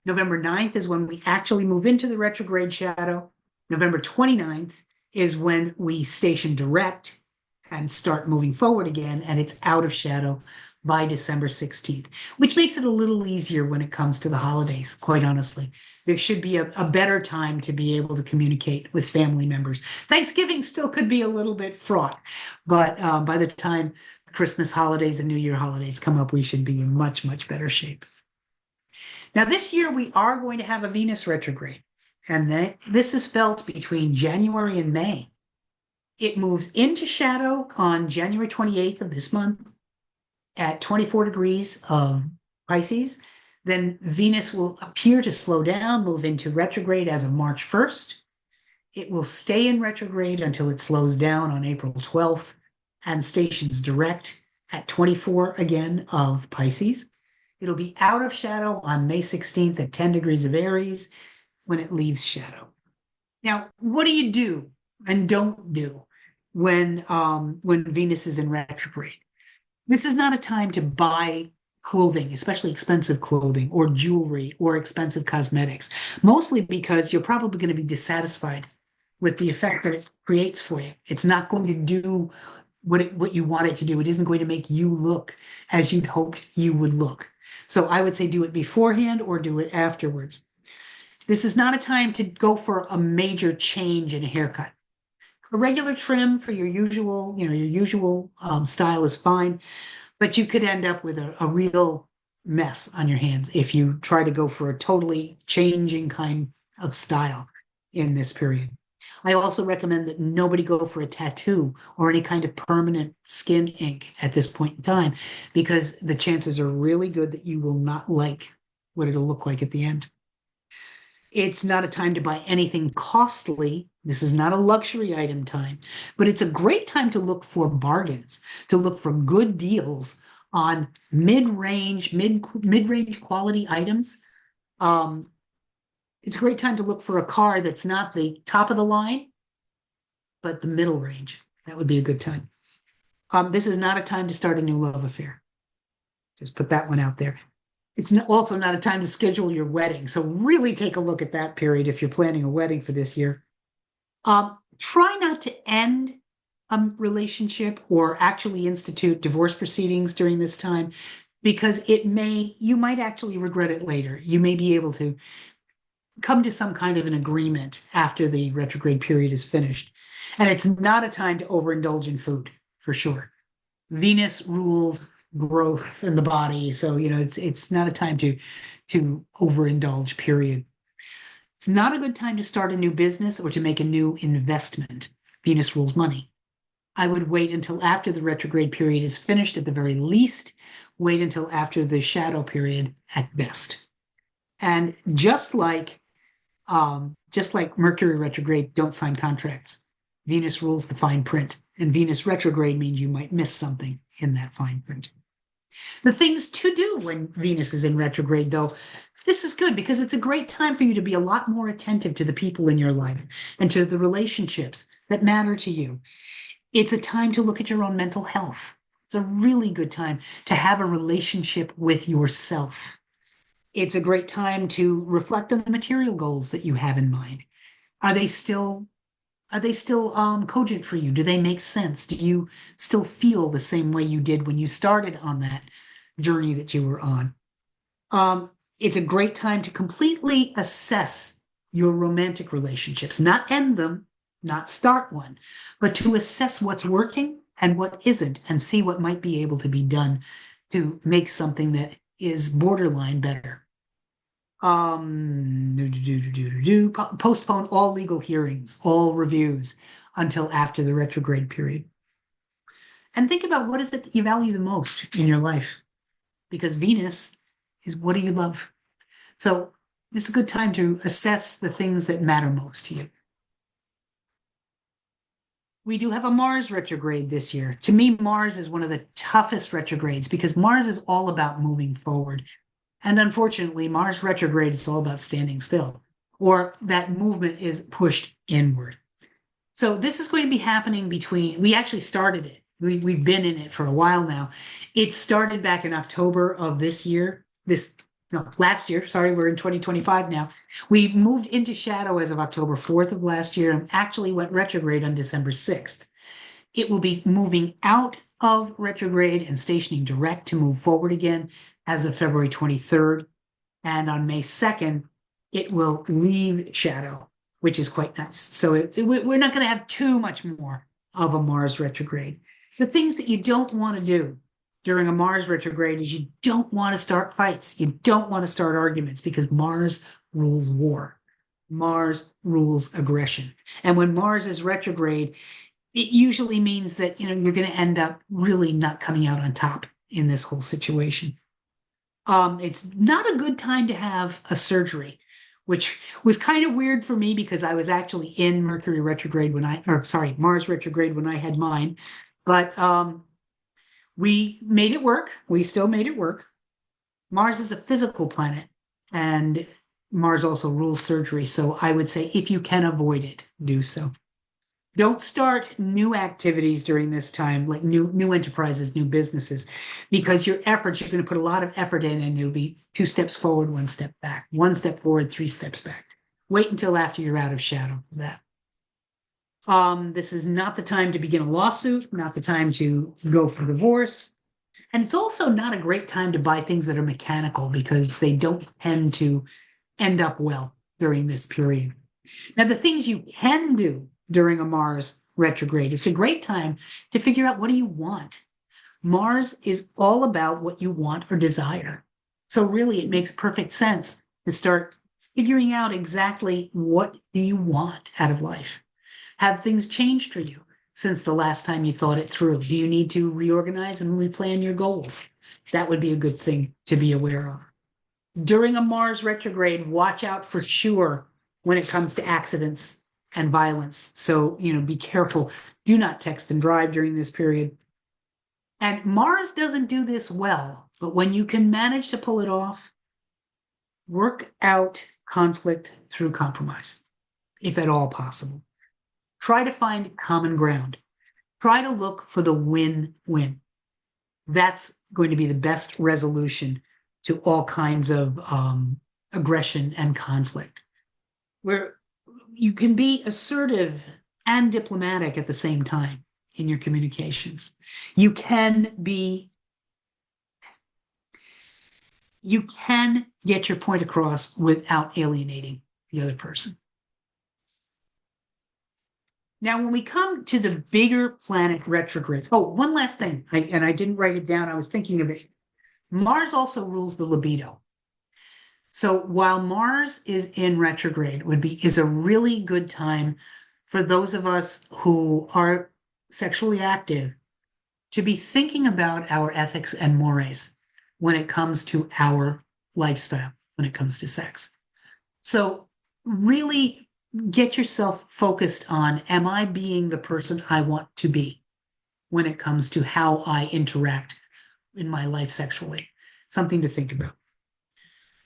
November 9th is when we actually move into the retrograde shadow. November 29th is when we station direct and start moving forward again, and it's out of shadow by December 16th, which makes it a little easier when it comes to the holidays, quite honestly. There should be a better time to be able to communicate with family members. Thanksgiving still could be a little bit fraught, but by the time Christmas holidays and New Year holidays come up, we should be in much, much better shape. Now, this year we are going to have a Venus retrograde, and this is felt between January and May. It moves into shadow on January 28th of this month at 24 degrees of Pisces. Then Venus will appear to slow down, move into retrograde as of March 1st. It will stay in retrograde until it slows down on April 12th and stations direct at 24 again of Pisces. It'll be out of shadow on May 16th at 10 degrees of Aries when it leaves shadow. Now, what do you do and don't do when Venus is in retrograde? This is not a time to buy clothing, especially expensive clothing or jewelry or expensive cosmetics, mostly because you're probably going to be dissatisfied with the effect that it creates for you. It's not going to do what you want it to do. It isn't going to make you look as you'd hoped you would look. So I would say do it beforehand or do it afterwards. This is not a time to go for a major change in a haircut. A regular trim for your usual style is fine, but you could end up with a real mess on your hands if you try to go for a totally changing kind of style in this period. I also recommend that nobody go for a tattoo or any kind of permanent skin ink at this point in time, because the chances are really good that you will not like what it'll look like at the end. It's not a time to buy anything costly. This is not a luxury item time, but it's a great time to look for bargains, to look for good deals on mid-range quality items. It's a great time to look for a car that's not the top of the line, but the middle range. That would be a good time. This is not a time to start a new love affair. Just put that one out there. It's also not a time to schedule your wedding. So really take a look at that period if you're planning a wedding for this year. Try not to end relationship or actually institute divorce proceedings during this time because you might actually regret it later. You may be able to come to some kind of an agreement after the retrograde period is finished. And it's not a time to overindulge in food, for sure. Venus rules growth in the body, so it's not a time to overindulge, period. It's not a good time to start a new business or to make a new investment. Venus rules money. I would wait until after the retrograde period is finished at the very least, wait until after the shadow period at best. And just like Mercury retrograde, don't sign contracts. Venus rules the fine print, and Venus retrograde means you might miss something in that fine print. The things to do when Venus is in retrograde, though, this is good because it's a great time for you to be a lot more attentive to the people in your life and to the relationships that matter to you. It's a time to look at your own mental health. It's a really good time to have a relationship with yourself. It's a great time to reflect on the material goals that you have in mind. Are they still cogent for you? Do they make sense? Do you still feel the same way you did when you started on that journey that you were on? It's a great time to completely assess your romantic relationships, not end them, not start one, but to assess what's working and what isn't, and see what might be able to be done to make something that is borderline better. Postpone all legal hearings, all reviews until after the retrograde period. And think about what is it that you value the most in your life, because Venus is what do you love? So this is a good time to assess the things that matter most to you. We do have a Mars retrograde this year. To me, Mars is one of the toughest retrogrades because Mars is all about moving forward. And unfortunately, Mars retrograde is all about standing still, or that movement is pushed inward. So this is going to be happening we actually started it. We've been in it for a while now. It started back in October of this year, last year, sorry, we're in 2025 now. We moved into shadow as of October 4th of last year and actually went retrograde on December 6th. It will be moving out of retrograde and stationing direct to move forward again as of February 23rd. And on May 2nd, it will leave shadow, which is quite nice. So we're not going to have too much more of a Mars retrograde. The things that you don't want to do during a Mars retrograde is you don't want to start fights. You don't want to start arguments because Mars rules war. Mars rules aggression. And when Mars is retrograde, it usually means that you're going to end up really not coming out on top in this whole situation. It's not a good time to have a surgery, which was kind of weird for me because I was actually in Mars retrograde when I had mine. But we made it work. We still made it work. Mars is a physical planet, and Mars also rules surgery. So I would say if you can avoid it, do so. Don't start new activities during this time, like new enterprises, new businesses, because you're going to put a lot of effort in and you'll be 2 steps forward, 1 step back, 1 step forward, 3 steps back. Wait until after you're out of shadow for that. This is not the time to begin a lawsuit, not the time to go for divorce. And it's also not a great time to buy things that are mechanical because they don't tend to end up well during this period. Now, the things you can do during a Mars retrograde, it's a great time to figure out what do you want. Mars is all about what you want or desire. So really, it makes perfect sense to start figuring out exactly what do you want out of life. Have things changed for you since the last time you thought it through? Do you need to reorganize and replan your goals? That would be a good thing to be aware of. During a Mars retrograde, watch out for sure when it comes to accidents and violence. So, be careful. Do not text and drive during this period. And Mars doesn't do this well, but when you can manage to pull it off, work out conflict through compromise, if at all possible. Try to find common ground. Try to look for the win-win. That's going to be the best resolution to all kinds of aggression and conflict, where you can be assertive and diplomatic at the same time in your communications. You can be, you can get your point across without alienating the other person. Now, when we come to the bigger planet retrogrades, oh, one last thing, and I didn't write it down. I was thinking of it. Mars also rules the libido. So while Mars is in retrograde, is a really good time for those of us who are sexually active to be thinking about our ethics and mores when it comes to our lifestyle, when it comes to sex. So really get yourself focused on, am I being the person I want to be when it comes to how I interact in my life sexually? Something to think about.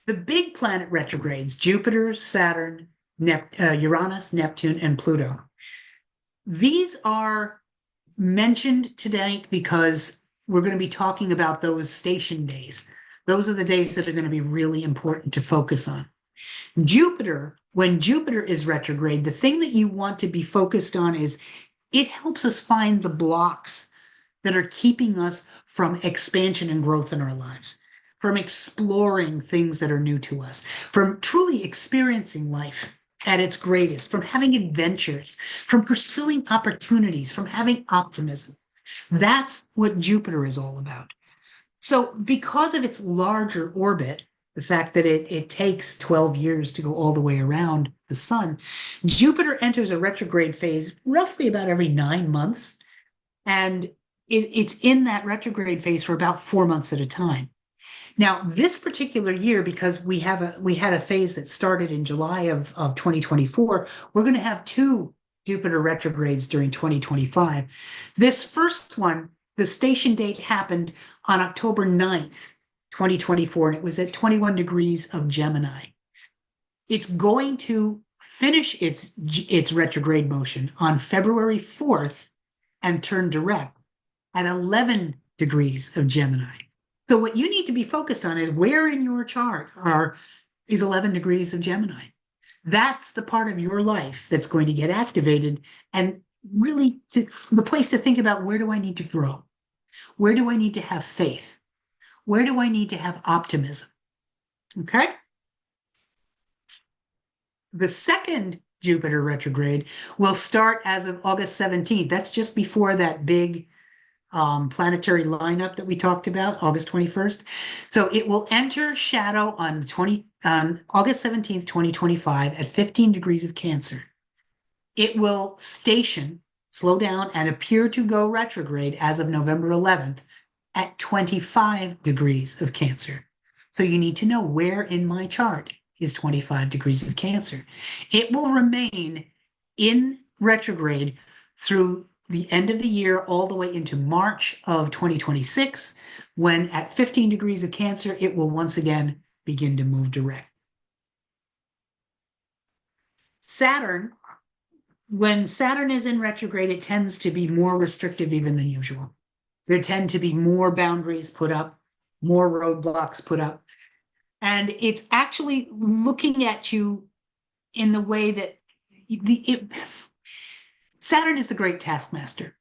The big planet retrogrades, Jupiter, Saturn, Uranus, Neptune, and Pluto. These are mentioned tonight because we're going to be talking about those station days. Those are the days that are going to be really important to focus on. Jupiter, when Jupiter is retrograde, the thing that you want to be focused on is it helps us find the blocks that are keeping us from expansion and growth in our lives, from exploring things that are new to us, from truly experiencing life at its greatest, from having adventures, from pursuing opportunities, from having optimism. That's what Jupiter is all about. So, because of its larger orbit, the fact that it takes 12 years to go all the way around the sun, Jupiter enters a retrograde phase roughly about every 9 months. And it's in that retrograde phase for about 4 months at a time. Now, this particular year, because we had a phase that started in July of 2024, we're going to have two Jupiter retrogrades during 2025. This first one, the station date happened on October 9th, 2024, and it was at 21 degrees of Gemini. It's going to finish its retrograde motion on February 4th and turn direct at 11 degrees of Gemini. So what you need to be focused on is where in your chart is 11 degrees of Gemini. That's the part of your life that's going to get activated, and really the place to think about, where do I need to grow? Where do I need to have faith? Where do I need to have optimism? Okay. The second Jupiter retrograde will start as of August 17th. That's just before that big planetary lineup that we talked about, August 21st. So it will enter shadow on August 17th, 2025 at 15 degrees of Cancer. It will slow down, and appear to go retrograde as of November 11th at 25 degrees of Cancer. So you need to know, where in my chart is 25 degrees of Cancer. It will remain in retrograde through the end of the year, all the way into March of 2026, when at 15 degrees of Cancer, it will once again begin to move direct. Saturn, when Saturn is in retrograde, it tends to be more restrictive even than usual. There tend to be more boundaries put up, more roadblocks put up. And it's actually looking at you in the way that Saturn is the great taskmaster.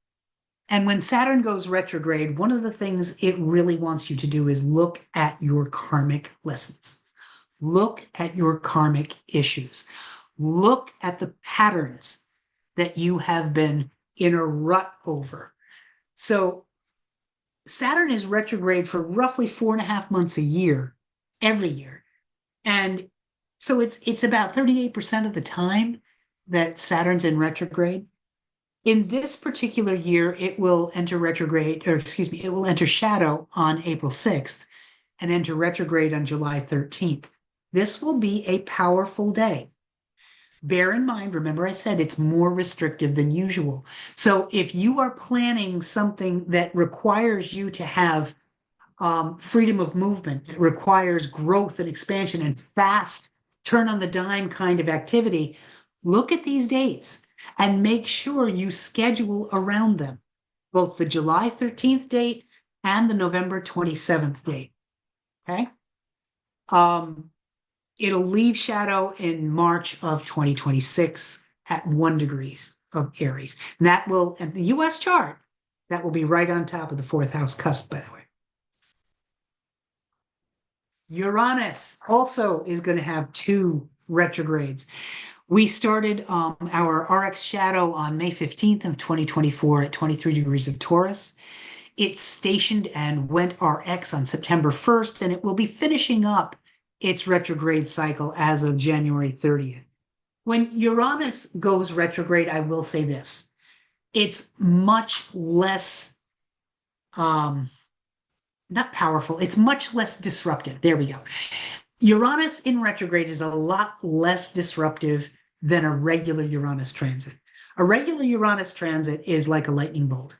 And when Saturn goes retrograde, one of the things it really wants you to do is look at your karmic lessons. Look at your karmic issues. Look at the patterns that you have been in a rut over. So Saturn is retrograde for roughly 4.5 months a year, every year. And so it's about 38% of the time that Saturn's in retrograde. In this particular year, it will enter retrograde, or excuse me, it will enter shadow on April 6th and enter retrograde on July 13th. This will be a powerful day. Bear in mind, remember I said it's more restrictive than usual. So if you are planning something that requires you to have freedom of movement, that requires growth and expansion and fast, turn on the dime kind of activity, look at these dates and make sure you schedule around them, both the July 13th date and the November 27th date. Okay. It'll leave shadow in March of 2026 at 1 degrees of Aries. And that will, at the US chart, that will be right on top of the fourth house cusp, by the way. Uranus also is going to have two retrogrades. We started our RX shadow on May 15th of 2024 at 23 degrees of Taurus. It stationed and went RX on September 1st, and it will be finishing up its retrograde cycle as of January 30th. When Uranus goes retrograde, I will say this. It's much less, not powerful, it's much less disruptive. There we go. Uranus in retrograde is a lot less disruptive than a regular Uranus transit. A regular Uranus transit is like a lightning bolt.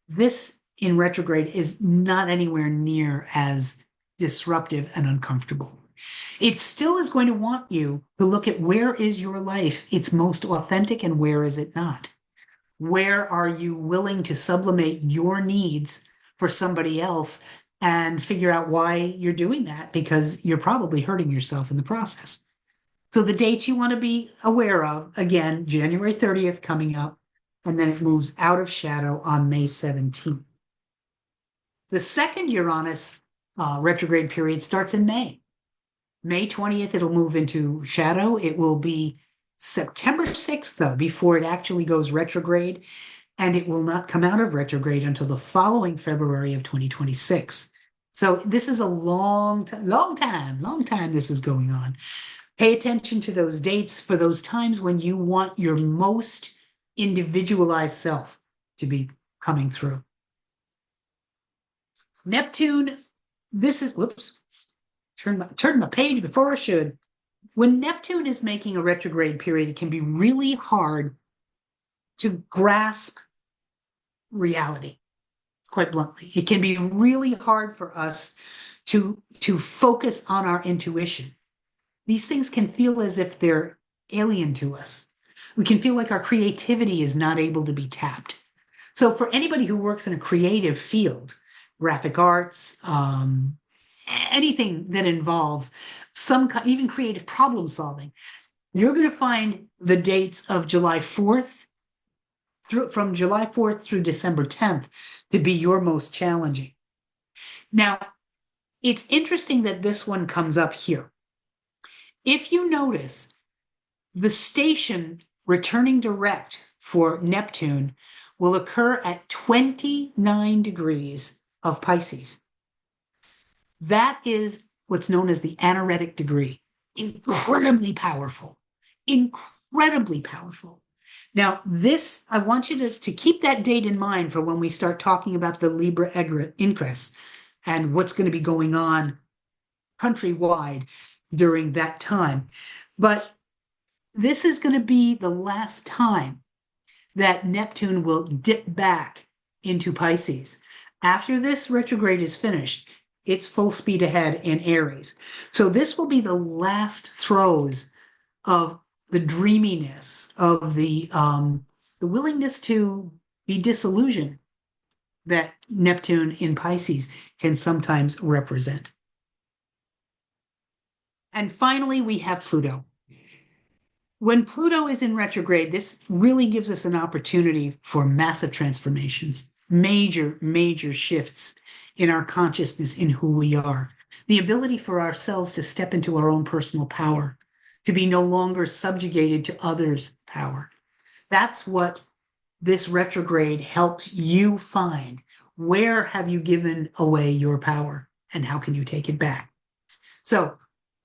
This in retrograde is not anywhere near as disruptive and uncomfortable. It still is going to want you to look at where is your life its most authentic and where is it not. Where are you willing to sublimate your needs for somebody else and figure out why you're doing that, because you're probably hurting yourself in the process. So the dates you want to be aware of, again, January 30th coming up, and then it moves out of shadow on May 17th. The second Uranus retrograde period starts in May. May 20th, it'll move into shadow. It will be September 6th, though, before it actually goes retrograde, and it will not come out of retrograde until the following February of 2026. So this is a long time this is going on. Pay attention to those dates for those times when you want your most individualized self to be coming through. Neptune, this is, whoops, turn my page before I should. When Neptune is making a retrograde period, it can be really hard to grasp reality, quite bluntly. It can be really hard for us to focus on our intuition. These things can feel as if they're alien to us. We can feel like our creativity is not able to be tapped. So for anybody who works in a creative field, graphic arts, anything that involves some even creative problem solving, you're going to find the dates of July 4th from July 4th through December 10th to be your most challenging. Now, it's interesting that this one comes up here. If you notice, the station returning direct for Neptune will occur at 29 degrees of Pisces. That is what's known as the anaretic degree. Incredibly powerful. Incredibly powerful. Now, this, I want you to keep that date in mind for when we start talking about the Libra Ingress and what's going to be going on countrywide during that time. But this is going to be the last time that Neptune will dip back into Pisces. After this retrograde is finished, it's full speed ahead in Aries. So this will be the last throes of the dreaminess, of the willingness to be disillusioned that Neptune in Pisces can sometimes represent. And finally, we have Pluto. When Pluto is in retrograde, this really gives us an opportunity for massive transformations, major shifts in our consciousness, in who we are, the ability for ourselves to step into our own personal power, to be no longer subjugated to others' power. That's what this retrograde helps you find. Where have you given away your power, and how can you take it back? So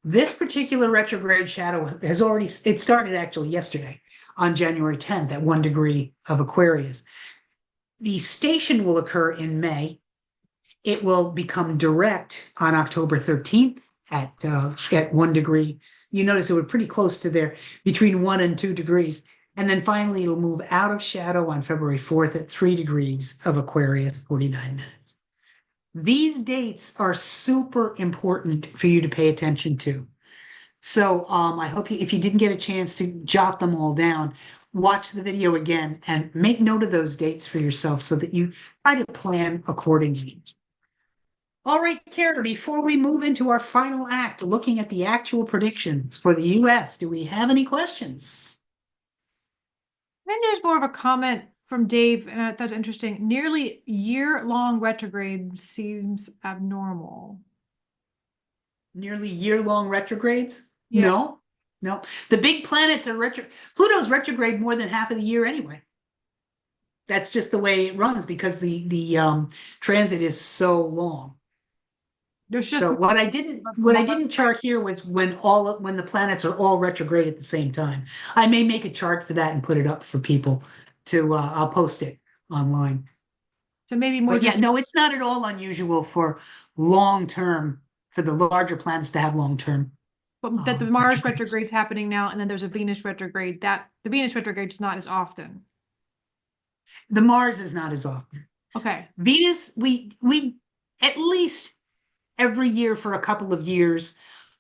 this particular retrograde shadow has already, it started actually yesterday on January 10th at 1 degree of Aquarius. The station will occur in May. It will become direct on October 13th at 1 degree. You notice it was pretty close to there, between 1 and 2 degrees. And then finally, it'll move out of shadow on February 4th at 3 degrees of Aquarius, 49 minutes. These dates are super important for you to pay attention to. So I hope if you didn't get a chance to jot them all down, watch the video again and make note of those dates for yourself so that you try to plan accordingly. All right, Kara, before we move into our final act, looking at the actual predictions for the US, do we have any questions? Then there's more of a comment from Dave, and I thought it interesting. Nearly year-long retrograde seems abnormal. Nearly year-long retrogrades? Yeah, No, no. The big planets are Pluto's retrograde more than half of the year anyway. That's just the way it runs because the transit is so long. there's just So what I more. didn't chart here was when the planets are all retrograde at the same time. I may make a chart for that and put it up for people to I'll post it online. So maybe more But yeah, just no, it's not at all unusual for long term for the larger planets to have long term that the Mars retrogrades. retrograde's happening now, and then there's a Venus retrograde. That the Venus retrograde is not as often. The Mars is not as often. Okay. Venus, we at least every year for a couple of years.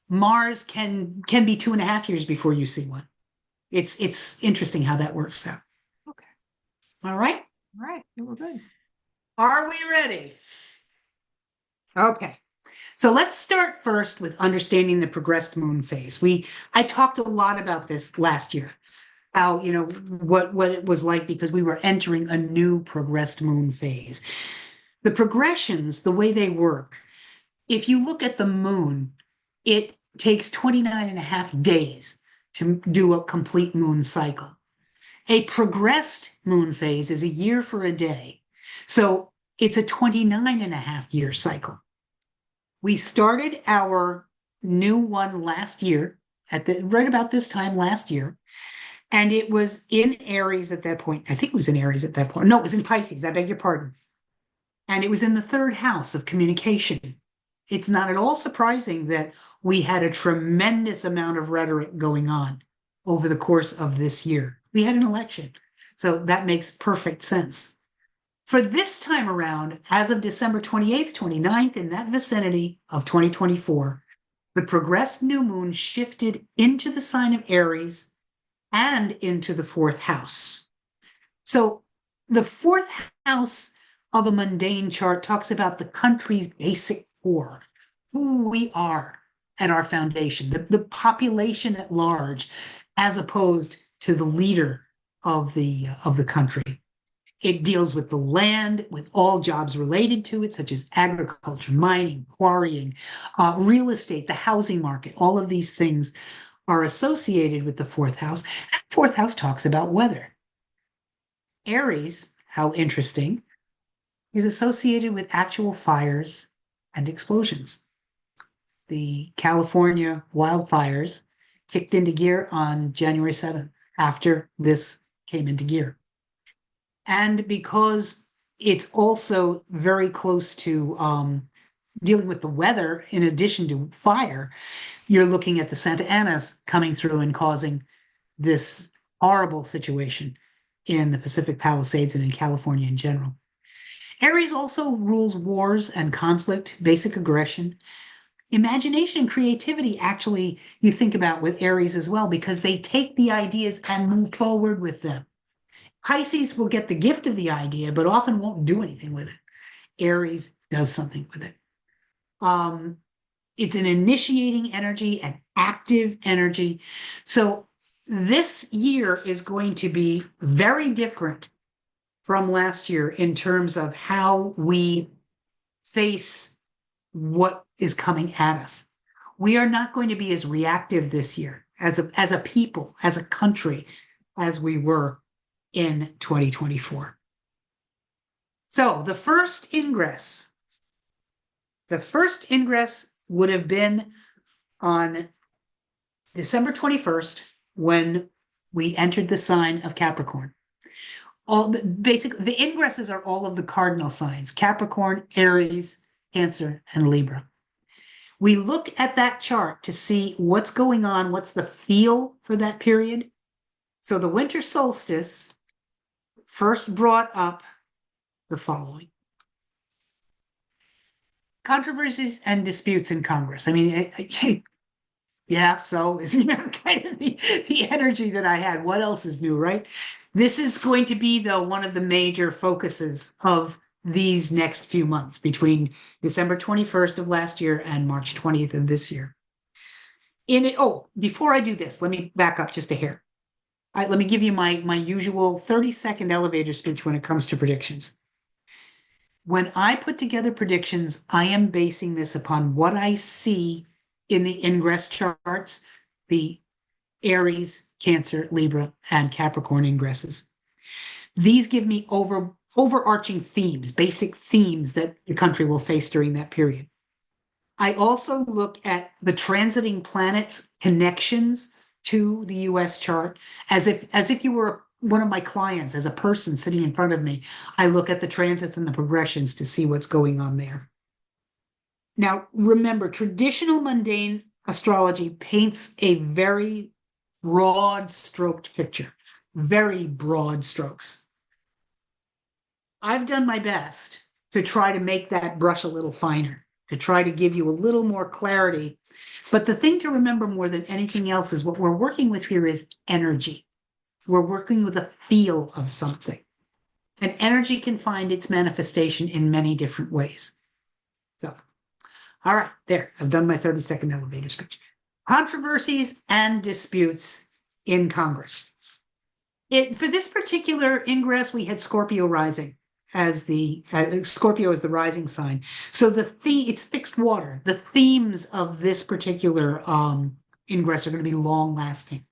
Mars can be 2.5 years before you see one. It's interesting how that works out. Okay. All right. All right. Then we're good. Are we ready? Okay. So let's start first with understanding the progressed moon phase. I talked a lot about this last year, how, what it was like because we were entering a new progressed moon phase. The progressions, the way they work, if you look at the moon, it takes 29 and a half days to do a complete moon cycle. A progressed moon phase is a year for a day. So it's a 29 and a half year cycle. We started our new one last year right about this time last year. And it was in Aries at that point. I think it was in Aries at that point. No, it was in Pisces. I beg your pardon. And it was in the third house of communication. It's not at all surprising that we had a tremendous amount of rhetoric going on over the course of this year. We had an election. So that makes perfect sense. For this time around, as of December 28th, 29th, in that vicinity of 2024, the progressed new moon shifted into the sign of Aries and into the fourth house. So the fourth house of a mundane chart talks about the country's basic core, who we are at our foundation, the population at large, as opposed to the leader of the country. It deals with the land, with all jobs related to it, such as agriculture, mining, quarrying, real estate, the housing market. All of these things are associated with the fourth house. And the fourth house talks about weather. Aries, how interesting, is associated with actual fires and explosions. The California wildfires kicked into gear on January 7th after this came into gear. And because it's also very close to dealing with the weather, in addition to fire, you're looking at the Santa Anas coming through and causing this horrible situation in the Pacific Palisades and in California in general. Aries also rules wars and conflict, basic aggression. Imagination and creativity, actually, you think about with Aries as well, because they take the ideas and move forward with them. Pisces will get the gift of the idea, but often won't do anything with it. Aries does something with it. It's an initiating energy, an active energy. So this year is going to be very different from last year in terms of how we face what is coming at us. We are not going to be as reactive this year as a people, as a country, as we were in 2024. So the first ingress would have been on December 21st when we entered the sign of Capricorn. Basically, the ingresses are all of the cardinal signs: Capricorn, Aries, Cancer, and Libra. We look at that chart to see what's going on, what's the feel for that period. So the winter solstice first brought up the following: controversies and disputes in Congress. I mean, yeah, so is kind of the energy that I had. What else is new, right? This is going to be, though, one of the major focuses of these next few months between December 21st of last year and March 20th of this year. Before I do this, let me back up just a hair. Let me give you my usual 30-second elevator speech when it comes to predictions. When I put together predictions, I am basing this upon what I see in the ingress charts, the Aries, Cancer, Libra, and Capricorn ingresses. These give me overarching themes, basic themes that the country will face during that period. I also look at the transiting planets' connections to the US chart as if you were one of my clients, as a person sitting in front of me. I look at the transits and the progressions to see what's going on there. Now, remember, traditional mundane astrology paints a very broad stroked picture, very broad strokes. I've done my best to try to make that brush a little finer, to try to give you a little more clarity. But the thing to remember more than anything else is what we're working with here is energy. We're working with a feel of something. And energy can find its manifestation in many different ways. So, all right, there. I've done my 30-second elevator speech. Controversies and disputes in Congress. For this particular ingress, we had Scorpio rising as the Scorpio is the rising sign. So it's fixed water. The themes of this particular ingress are going to be long lasting,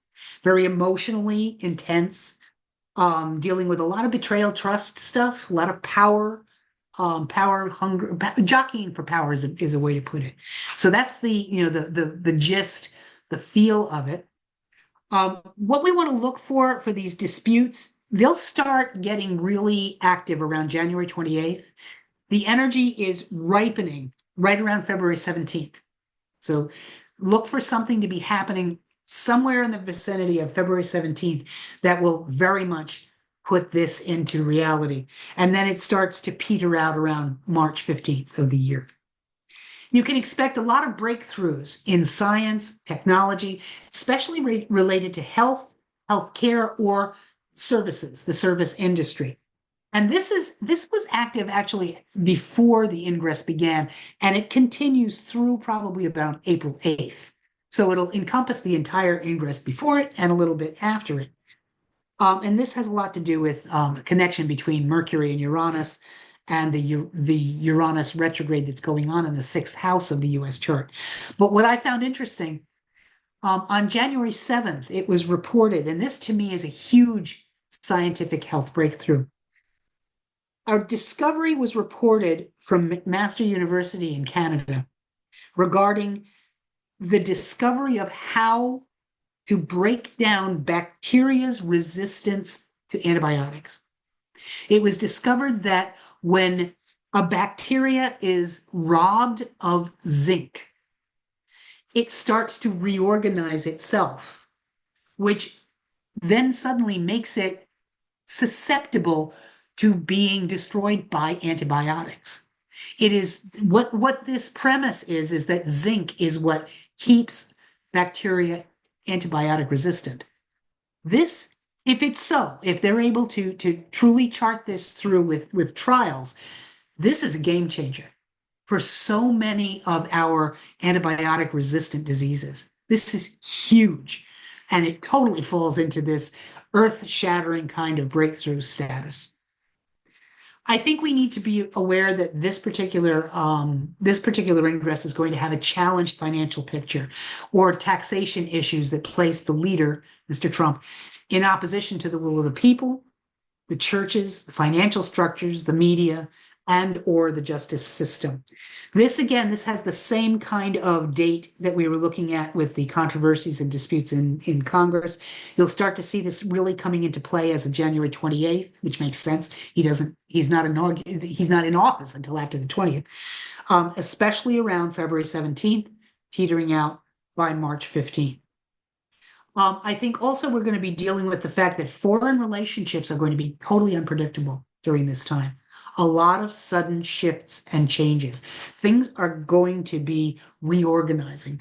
very emotionally intense, dealing with a lot of betrayal, trust stuff, a lot of power, power hunger, jockeying for power is a way to put it. So that's the gist, the feel of it. What we want to look for these disputes, they'll start getting really active around January 28th. The energy is ripening right around February 17th. So look for something to be happening somewhere in the vicinity of February 17th that will very much put this into reality. And then it starts to peter out around March 15th of the year. You can expect a lot of breakthroughs in science, technology, especially related to health, healthcare, or services, the service industry. And this was active actually before the ingress began, and it continues through probably about April 8th. So it'll encompass the entire ingress before it and a little bit after it. And this has a lot to do with a connection between Mercury and Uranus, and the Uranus retrograde that's going on in the sixth house of the US chart. But what I found interesting, on January 7th, it was reported, and this to me is a huge scientific health breakthrough. Our discovery was reported from McMaster University in Canada regarding the discovery of how to break down bacteria's resistance to antibiotics. It was discovered that when a bacteria is robbed of zinc, it starts to reorganize itself, which then suddenly makes it susceptible to being destroyed by antibiotics. It is what this premise is that zinc is what keeps bacteria antibiotic resistant. This, if they're able to truly chart this through with trials, this is a game changer for so many of our antibiotic resistant diseases. This is huge, and it totally falls into this earth-shattering kind of breakthrough status. I think we need to be aware that this particular ingress is going to have a challenged financial picture, or taxation issues that place the leader, Mr. Trump, in opposition to the will of the people, the churches, the financial structures, the media, and or the justice system. This has the same kind of date that we were looking at with the controversies and disputes in Congress. You'll start to see this really coming into play as of January 28th, which makes sense. He's not in office until after the 20th, especially around February 17th, petering out by March 15th. I think also we're going to be dealing with the fact that foreign relationships are going to be totally unpredictable during this time. A lot of sudden shifts and changes. Things are going to be reorganizing.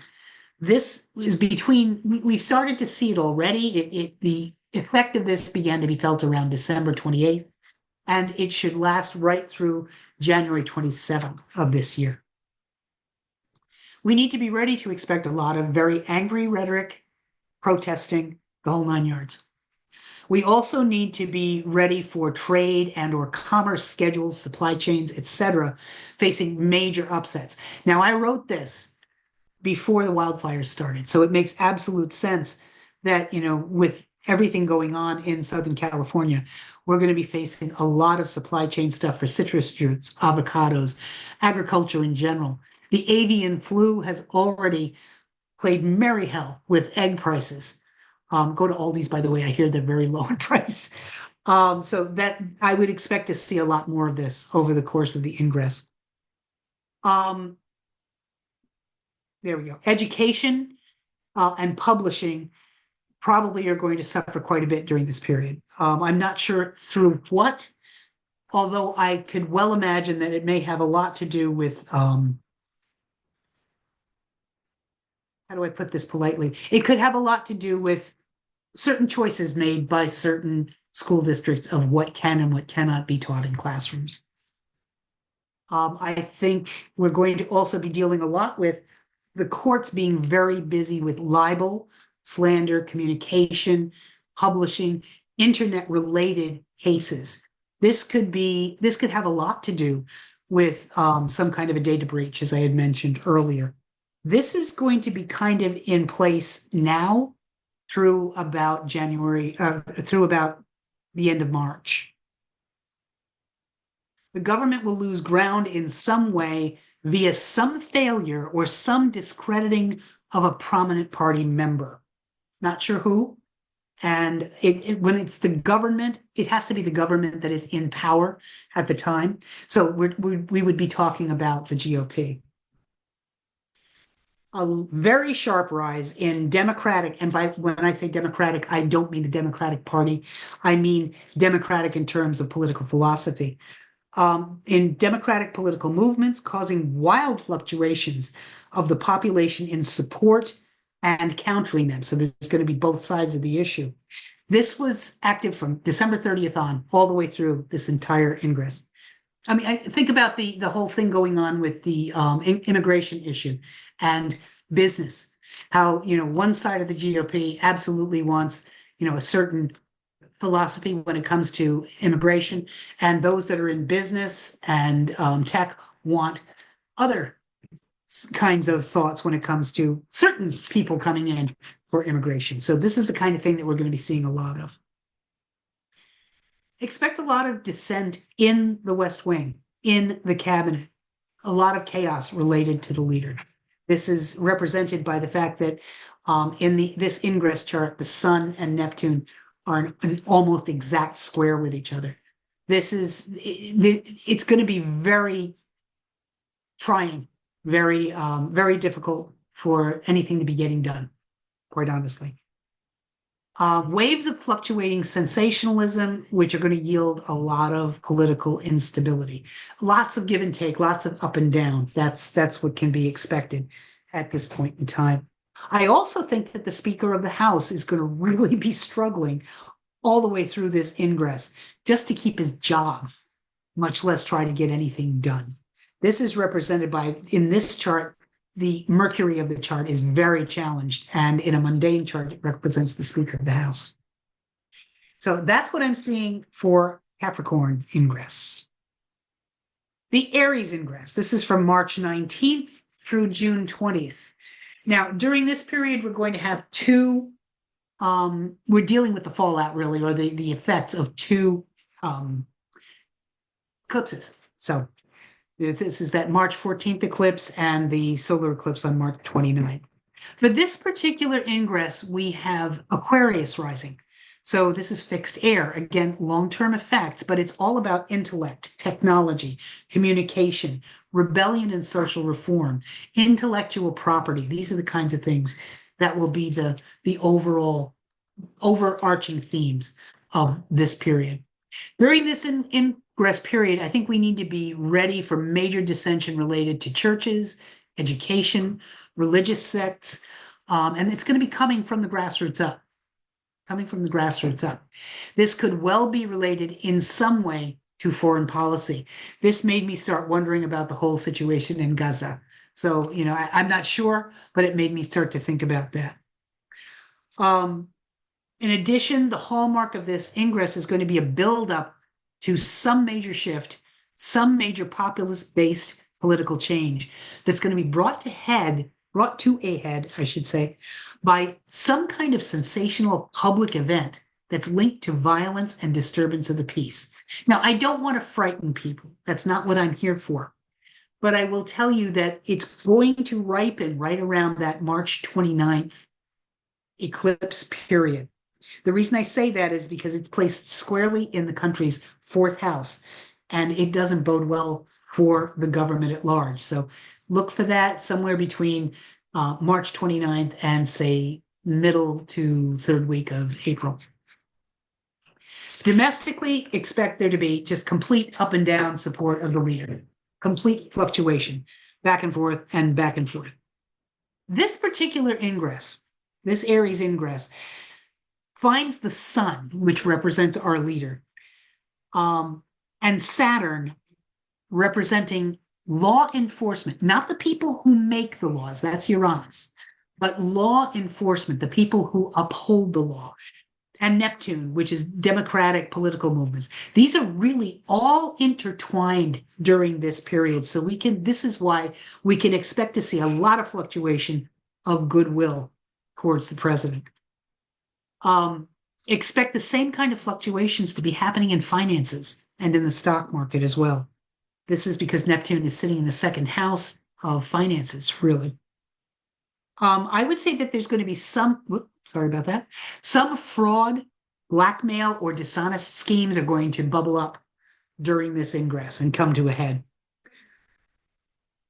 This is we've started to see it already. The effect of this began to be felt around December 28th, and it should last right through January 27th of this year. We need to be ready to expect a lot of very angry rhetoric, protesting, the whole nine yards. We also need to be ready for trade and or commerce schedules, supply chains, etc., facing major upsets. Now, I wrote this before the wildfires started, so it makes absolute sense that, with everything going on in Southern California, we're going to be facing a lot of supply chain stuff for citrus fruits, avocados, agriculture in general. The avian flu has already played merry hell with egg prices. Go to Aldi's, by the way. I hear they're very low in price. So that I would expect to see a lot more of this over the course of the ingress. Um, there we go. Education and publishing probably are going to suffer quite a bit during this period. I'm not sure through what, although I could well imagine that it may have a lot to do with, how do I put this politely? It could have a lot to do with certain choices made by certain school districts of what can and what cannot be taught in classrooms. I think we're going to also be dealing a lot with the courts being very busy with libel, slander, communication, publishing, internet related cases. This could have a lot to do with some kind of a data breach, as I had mentioned earlier. This is going to be kind of in place now through about through about the end of March. The government will lose ground in some way via some failure or some discrediting of a prominent party member. Not sure who. And when it's the government, it has to be the government that is in power at the time. So we would be talking about the GOP. A very sharp rise in Democratic, and when I say Democratic, I don't mean the Democratic Party. I mean Democratic in terms of political philosophy. In democratic political movements, causing wild fluctuations of the population in support and countering them. So there's going to be both sides of the issue. This was active from December 30th on, all the way through this entire ingress. I mean, I think about the whole thing going on with the immigration issue and business. How, one side of the GOP absolutely wants, a certain philosophy when it comes to immigration, and those that are in business and tech want other kinds of thoughts when it comes to certain people coming in for immigration. So this is the kind of thing that we're going to be seeing a lot of. Expect a lot of dissent in the West Wing, in the cabinet, a lot of chaos related to the leader. This is represented by the fact that in this ingress chart, the Sun and Neptune are an almost exact square with each other. It's going to be very trying, very difficult for anything to be getting done, quite honestly. Waves of fluctuating sensationalism, which are going to yield a lot of political instability. Lots of give and take, lots of up and down. That's what can be expected at this point in time. I also think that the Speaker of the House is going to really be struggling all the way through this ingress just to keep his job, much less try to get anything done. This is represented by, in this chart, the Mercury of the chart is very challenged, and in a mundane chart, it represents the Speaker of the House. So that's what I'm seeing for Capricorn ingress. The Aries ingress, this is from March 19th through June 20th. Now, during this period, we're going to have we're dealing with the fallout, really, or the effects of two eclipses. So this is that March 14th eclipse and the solar eclipse on March 29th. For this particular ingress, we have Aquarius rising. So this is fixed air, again, long-term effects, but it's all about intellect, technology, communication, rebellion and social reform, intellectual property. These are the kinds of things that will be the overall overarching themes of this period. During this ingress period, I think we need to be ready for major dissension related to churches, education, religious sects, and it's going to be coming from the grassroots up. This could well be related in some way to foreign policy. This made me start wondering about the whole situation in Gaza. So, I'm not sure, but it made me start to think about that. In addition, the hallmark of this ingress is going to be a buildup to some major shift, some major populist-based political change that's going to be brought to a head, I should say, by some kind of sensational public event that's linked to violence and disturbance of the peace. Now, I don't want to frighten people. That's not what I'm here for. But I will tell you that it's going to ripen right around that March 29th eclipse period. The reason I say that is because it's placed squarely in the country's fourth house, and it doesn't bode well for the government at large. So look for that somewhere between March 29th and, say, middle to third week of April. Domestically, expect there to be just complete up and down support of the leader, complete fluctuation, back and forth and back and forth. This particular ingress, this Aries ingress, finds the sun, which represents our leader, and Saturn representing law enforcement, not the people who make the laws, that's Uranus, but law enforcement, the people who uphold the law, and Neptune, which is democratic political movements. These are really all intertwined during this period. So this is why we can expect to see a lot of fluctuation of goodwill towards the president. Expect the same kind of fluctuations to be happening in finances and in the stock market as well. This is because Neptune is sitting in the second house of finances, really. I would say that there's going to be some fraud, blackmail, or dishonest schemes are going to bubble up during this ingress and come to a head.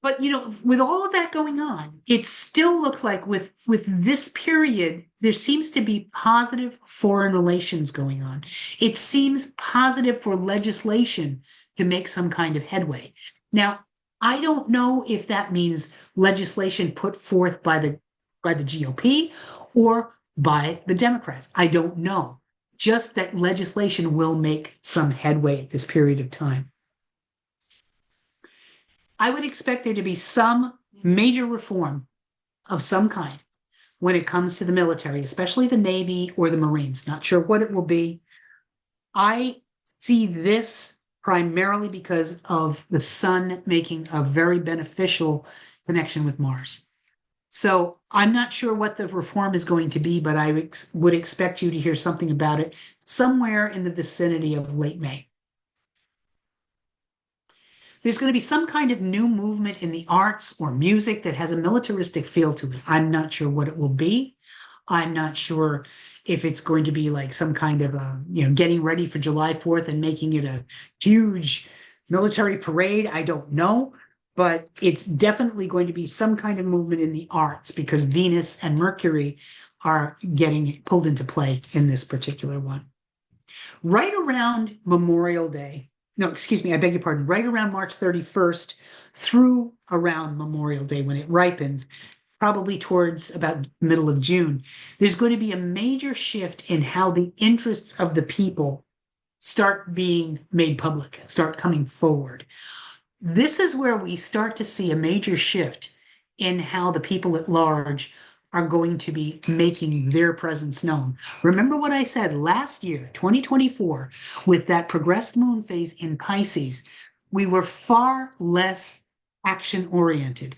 But, with all of that going on, it still looks like with this period, there seems to be positive foreign relations going on. It seems positive for legislation to make some kind of headway. Now, I don't know if that means legislation put forth by the GOP or by the Democrats. I don't know. Just that legislation will make some headway at this period of time. I would expect there to be some major reform of some kind when it comes to the military, especially the Navy or the Marines. Not sure what it will be. I see this primarily because of the sun making a very beneficial connection with Mars. So I'm not sure what the reform is going to be, but I would expect you to hear something about it somewhere in the vicinity of late May. There's going to be some kind of new movement in the arts or music that has a militaristic feel to it. I'm not sure what it will be. I'm not sure if it's going to be like some kind of getting ready for July 4th and making it a huge military parade. I don't know, but it's definitely going to be some kind of movement in the arts because Venus and Mercury are getting pulled into play in this particular one. Right around Memorial Day, no, excuse me, I beg your pardon, right around March 31st through around Memorial Day when it ripens, probably towards about middle of June, there's going to be a major shift in how the interests of the people start being made public, start coming forward. This is where we start to see a major shift in how the people at large are going to be making their presence known. Remember what I said last year, 2024, with that progressed moon phase in Pisces, we were far less action-oriented.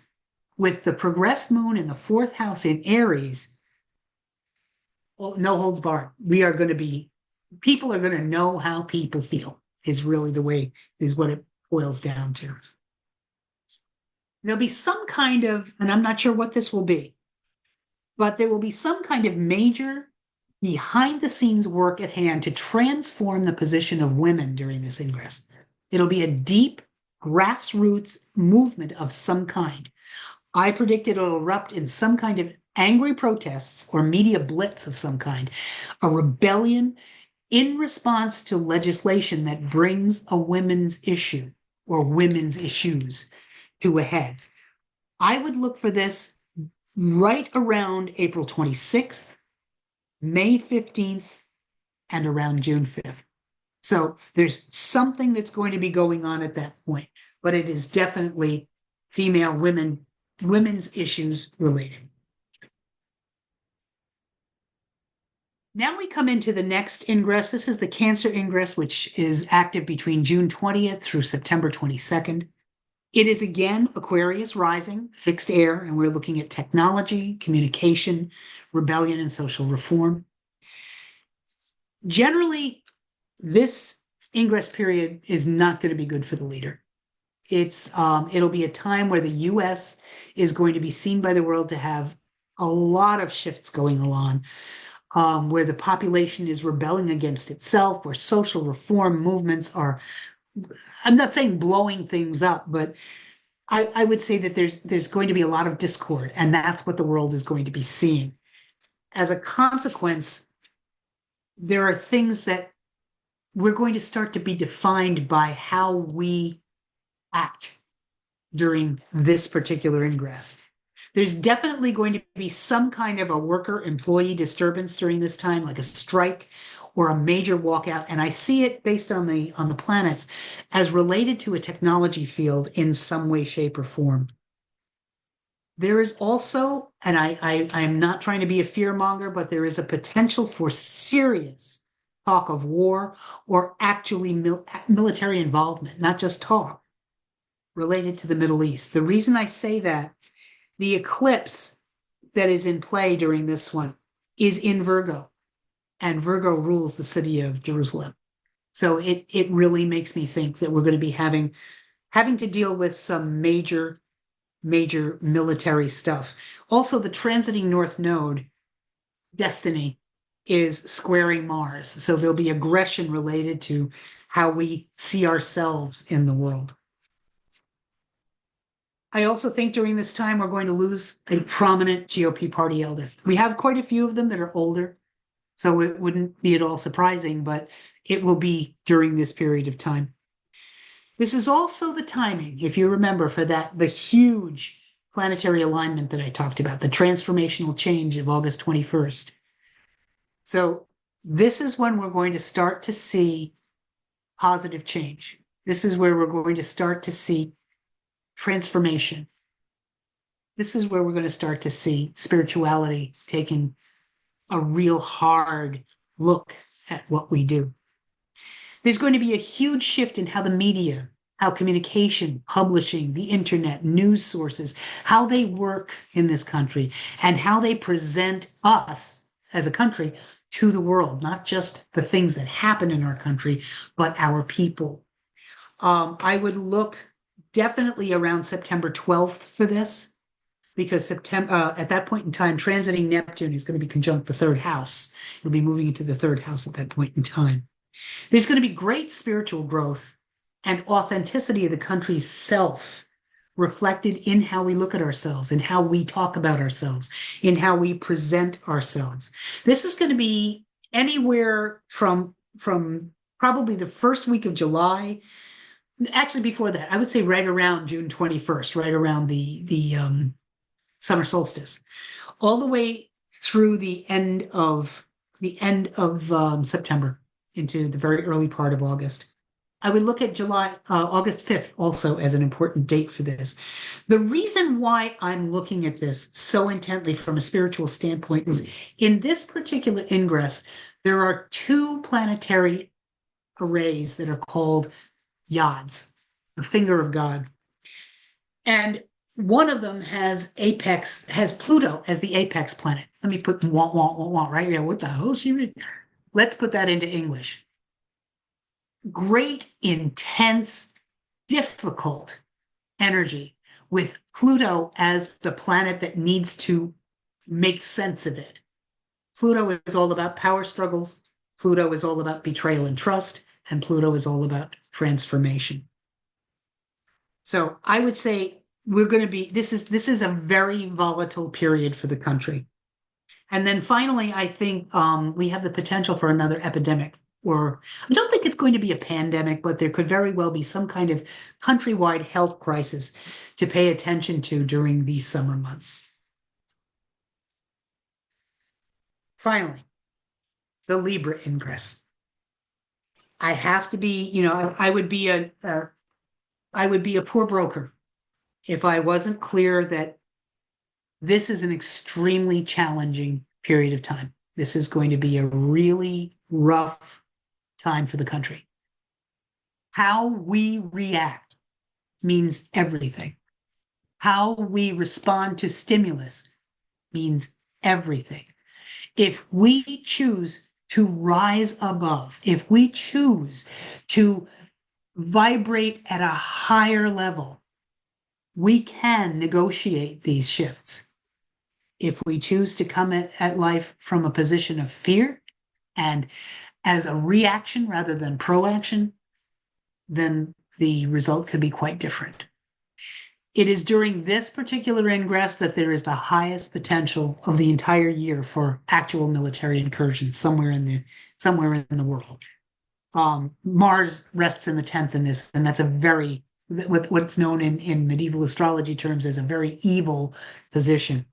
With the progressed moon in the fourth house in Aries, well, no holds barred. People are going to know how people feel, is really what it boils down to. There'll be some kind of, and I'm not sure what this will be, but there will be some kind of major behind the scenes work at hand to transform the position of women during this ingress. It'll be a deep grassroots movement of some kind. I predict it'll erupt in some kind of angry protests or media blitz of some kind, a rebellion in response to legislation that brings a women's issue or women's issues to a head. I would look for this right around April 26th, May 15th, and around June 5th. So there's something that's going to be going on at that point, but it is definitely women's issues related. Now we come into the next ingress. This is the Cancer ingress, which is active between June 20th through September 22nd. It is again Aquarius rising, fixed air, and we're looking at technology, communication, rebellion, and social reform. Generally, this ingress period is not going to be good for the leader. It'll be a time where the U.S. is going to be seen by the world to have a lot of shifts going on, where the population is rebelling against itself, where social reform movements are, I'm not saying blowing things up, but I would say that there's going to be a lot of discord, and that's what the world is going to be seeing. As a consequence, there are things that we're going to start to be defined by how we act during this particular ingress. There's definitely going to be some kind of a worker employee disturbance during this time, like a strike or a major walkout. And I see it based on the planets as related to a technology field in some way, shape, or form. There is also, and I'm not trying to be a fear monger, but there is a potential for serious talk of war or actually military involvement, not just talk, related to the Middle East. The reason I say that, the eclipse that is in play during this one is in Virgo, and Virgo rules the city of Jerusalem. So it really makes me think that we're going to be having to deal with some major military stuff. Also, the transiting North Node, Destiny, is squaring Mars. So there'll be aggression related to how we see ourselves in the world. I also think during this time we're going to lose a prominent GOP party elder. We have quite a few of them that are older, so it wouldn't be at all surprising, but it will be during this period of time. This is also the timing, if you remember, for the huge planetary alignment that I talked about, the transformational change of August 21st. So this is when we're going to start to see positive change. This is where we're going to start to see transformation. This is where we're going to start to see spirituality taking a real hard look at what we do. There's going to be a huge shift in how the media, how communication, publishing, the internet, news sources, how they work in this country, and how they present us as a country to the world, not just the things that happen in our country, but our people. I would look definitely around September 12th for this, because September at that point in time, transiting Neptune is going to be conjunct the third house. It'll be moving into the third house at that point in time. There's going to be great spiritual growth and authenticity of the country's self reflected in how we look at ourselves, in how we talk about ourselves, in how we present ourselves. This is going to be anywhere from probably the first week of July. Actually, before that, I would say right around June 21st, right around the summer solstice, all the way through the end of September into the very early part of August. I would look at August 5th also as an important date for this. The reason why I'm looking at this so intently from a spiritual standpoint is in this particular ingress, there are two planetary arrays that are called yads, the finger of God. And one of them has Pluto as the apex planet. Let me put want right here. What the hell is she reading? Let's put that into English. Great, intense, difficult energy with Pluto as the planet that needs to make sense of it. Pluto is all about power struggles. Pluto is all about betrayal and trust. And Pluto is all about transformation. So I would say this is a very volatile period for the country. And then finally, I think we have the potential for another epidemic, or I don't think it's going to be a pandemic, but there could very well be some kind of countrywide health crisis to pay attention to during these summer months. Finally, the Libra ingress. I have to be, I would be a poor broker if I wasn't clear that this is an extremely challenging period of time. this is going to be a really rough time for the country. How we react means everything. How we respond to stimulus means everything. If we choose to rise above, if we choose to vibrate at a higher level, we can negotiate these shifts. If we choose to come at life from a position of fear and as a reaction rather than proaction, then the result could be quite different. It is during this particular ingress that there is the highest potential of the entire year for actual military incursions somewhere in the world. Mars rests in the 10th in this, and that's a very what's known in medieval astrology terms as a very evil position.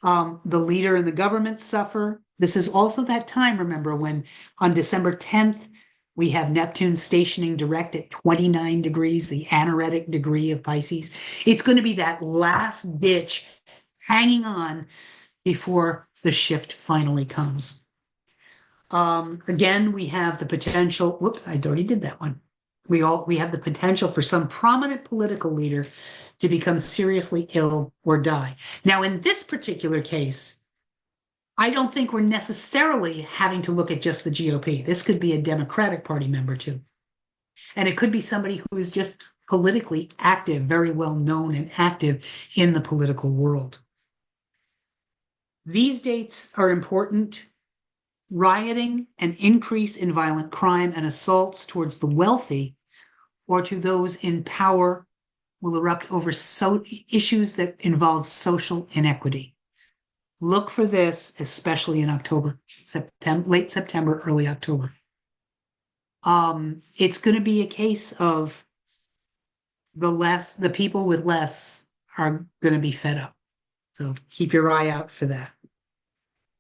The leader and the government suffer. This is also that time, remember, when on December 10th, we have Neptune stationing direct at 29 degrees, the anaretic degree of Pisces. It's going to be that last ditch hanging on before the shift finally comes. Again, we have the potential. Whoops, I already did that one. We have the potential for some prominent political leader to become seriously ill or die. Now, in this particular case, I don't think we're necessarily having to look at just the GOP. This could be a Democratic Party member too. And it could be somebody who is just politically active, very well known and active in the political world. These dates are important. Rioting, an increase in violent crime and assaults towards the wealthy or to those in power will erupt over issues that involve social inequity. Look for this, especially in October, late September, early October. It's going to be a case of the people with less are going to be fed up. So keep your eye out for that.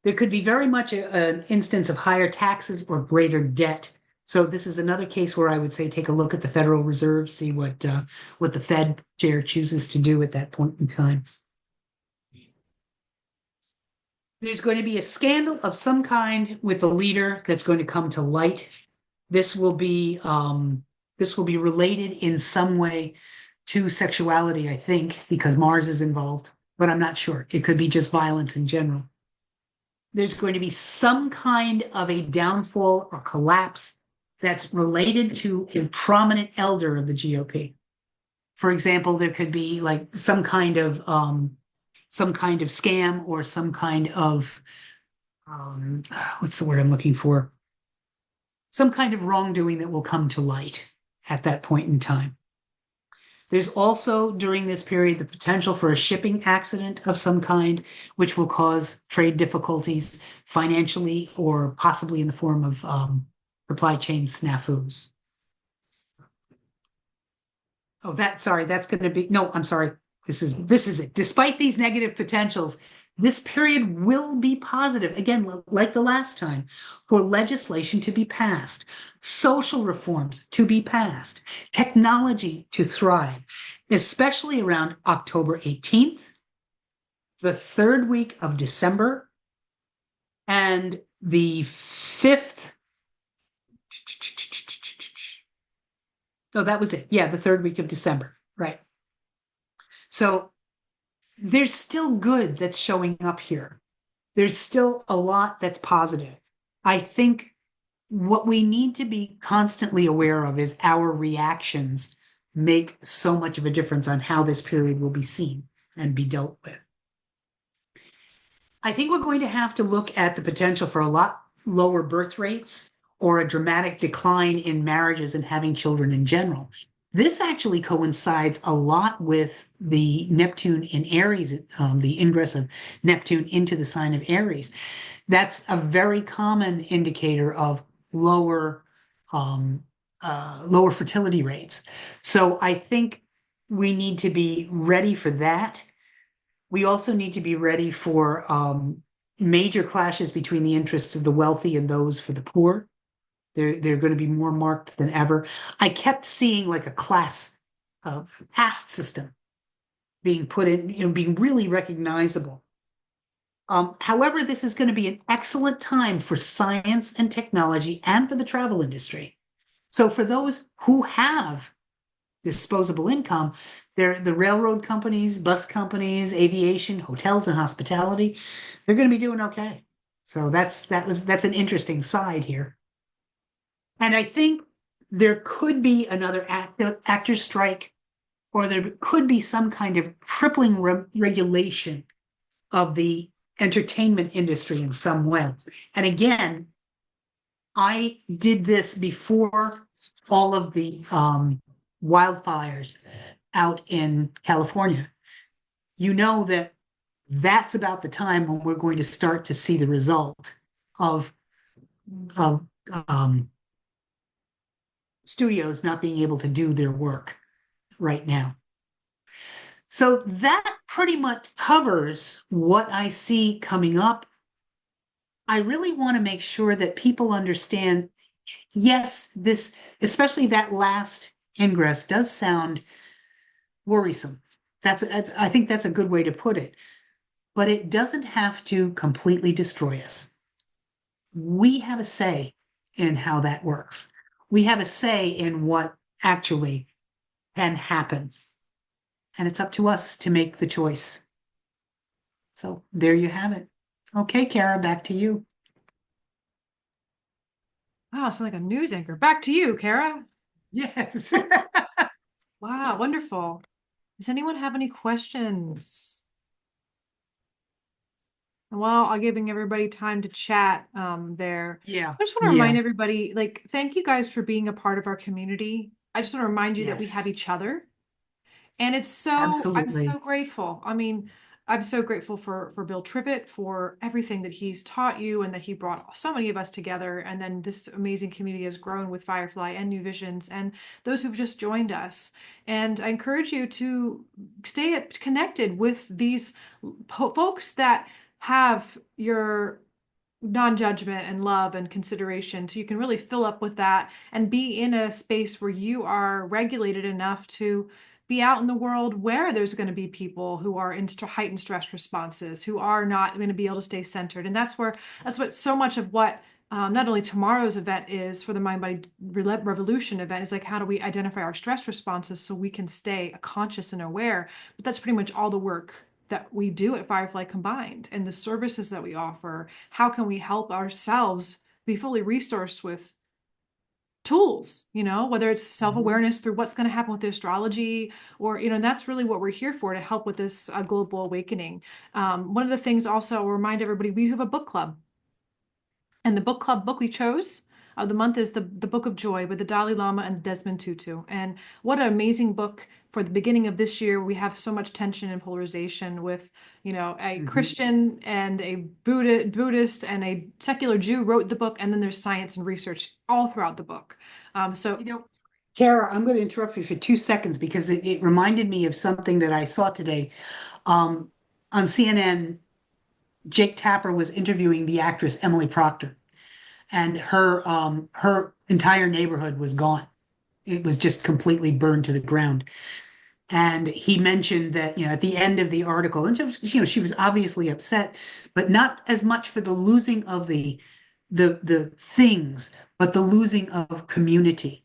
There could be very much an instance of higher taxes or greater debt. So this is another case where I would say take a look at the Federal Reserve, see what the Fed chair chooses to do at that point in time. There's going to be a scandal of some kind with the leader that's going to come to light. This will be related in some way to sexuality, I think, because Mars is involved, but I'm not sure. It could be just violence in general. There's going to be some kind of a downfall or collapse that's related to a prominent elder of the GOP. For example, there could be like some kind of scam or some kind of what's the word I'm looking for? Some kind of wrongdoing that will come to light at that point in time. There's also, during this period, the potential for a shipping accident of some kind, which will cause trade difficulties financially or possibly in the form of supply chain snafus. Oh, that's going to be, no, I'm sorry. This is it. Despite these negative potentials, this period will be positive, again, like the last time, for legislation to be passed, social reforms to be passed, technology to thrive, especially around October 18th, the third week of December, and the 5th. Oh, that was it. Yeah, the third week of December. Right. So there's still good that's showing up here. There's still a lot that's positive. I think what we need to be constantly aware of is our reactions make so much of a difference on how this period will be seen and be dealt with. I think we're going to have to look at the potential for a lot lower birth rates or a dramatic decline in marriages and having children in general. This actually coincides a lot with the Neptune in Aries, the ingress of Neptune into the sign of Aries. That's a very common indicator of lower fertility rates. So I think we need to be ready for that. We also need to be ready for major clashes between the interests of the wealthy and those for the poor. They're going to be more marked than ever. I kept seeing like a caste system being put in, being really recognizable. However, this is going to be an excellent time for science and technology and for the travel industry. So for those who have disposable income, the railroad companies, bus companies, aviation, hotels, and hospitality, they're going to be doing okay. So that's an interesting side here. And I think there could be another actor strike, or there could be some kind of crippling regulation of the entertainment industry in some way. And again, I did this before all of the wildfires out in California. You know that that's about the time when we're going to start to see the result of, of studios not being able to do their work right now. So that pretty much covers what I see coming up. I really want to make sure that people understand, yes, this, especially that last ingress does sound worrisome. I think that's a good way to put it, but it doesn't have to completely destroy us. We have a say in how that works. We have a say in what actually can happen. And it's up to us to make the choice. So there you have it. Okay, Kara, back to you. Wow, sound like a news anchor. Back to you, Kara. Yes. Wow, wonderful. Does anyone have any questions? Well, I'm giving everybody time to chat there. Yeah. I just want to remind Yeah. everybody, like, thank you guys for being a part of our community. I just want to remind you that we have Yes. each other. And I'm Absolutely. so grateful. I mean, I'm so grateful for Bill Trippett for everything that he's taught you and that he brought so many of us together. And then this amazing community has grown with Firefly and New Visions and those who've just joined us. And I encourage you to stay connected with these folks that have your non-judgment and love and consideration so you can really fill up with that and be in a space where you are regulated enough to be out in the world where there's going to be people who are in heightened stress responses, who are not going to be able to stay centered. And that's what so much of what not only tomorrow's event is for the Mind Body Revolution event is like, how do we identify our stress responses so we can stay conscious and aware? But that's pretty much all the work that we do at Firefly Combined and the services that we offer. How can we help ourselves be fully resourced with tools, whether it's Mhm. self-awareness through what's going to happen with the astrology or, and that's really what we're here for to help with this global awakening. One of the things also, I'll remind everybody, we have a book club. And the book club book we chose of the month is the Book of Joy with the Dalai Lama and Desmond Tutu. And what an amazing book for the beginning of this year. We have so much tension and polarization with, a Mhm. Christian and a Buddhist and a secular Jew wrote the book, and then there's science and research all throughout the book. So You know, Kara, I'm going to interrupt you for 2 seconds because it reminded me of something that I saw today. Um, on CNN, Jake Tapper was interviewing the actress Emily Proctor, and her entire neighborhood was gone. It was just completely burned to the ground. And he mentioned that, at the end of the article, and she was obviously upset, but not as much for the losing of the things, but the losing of community.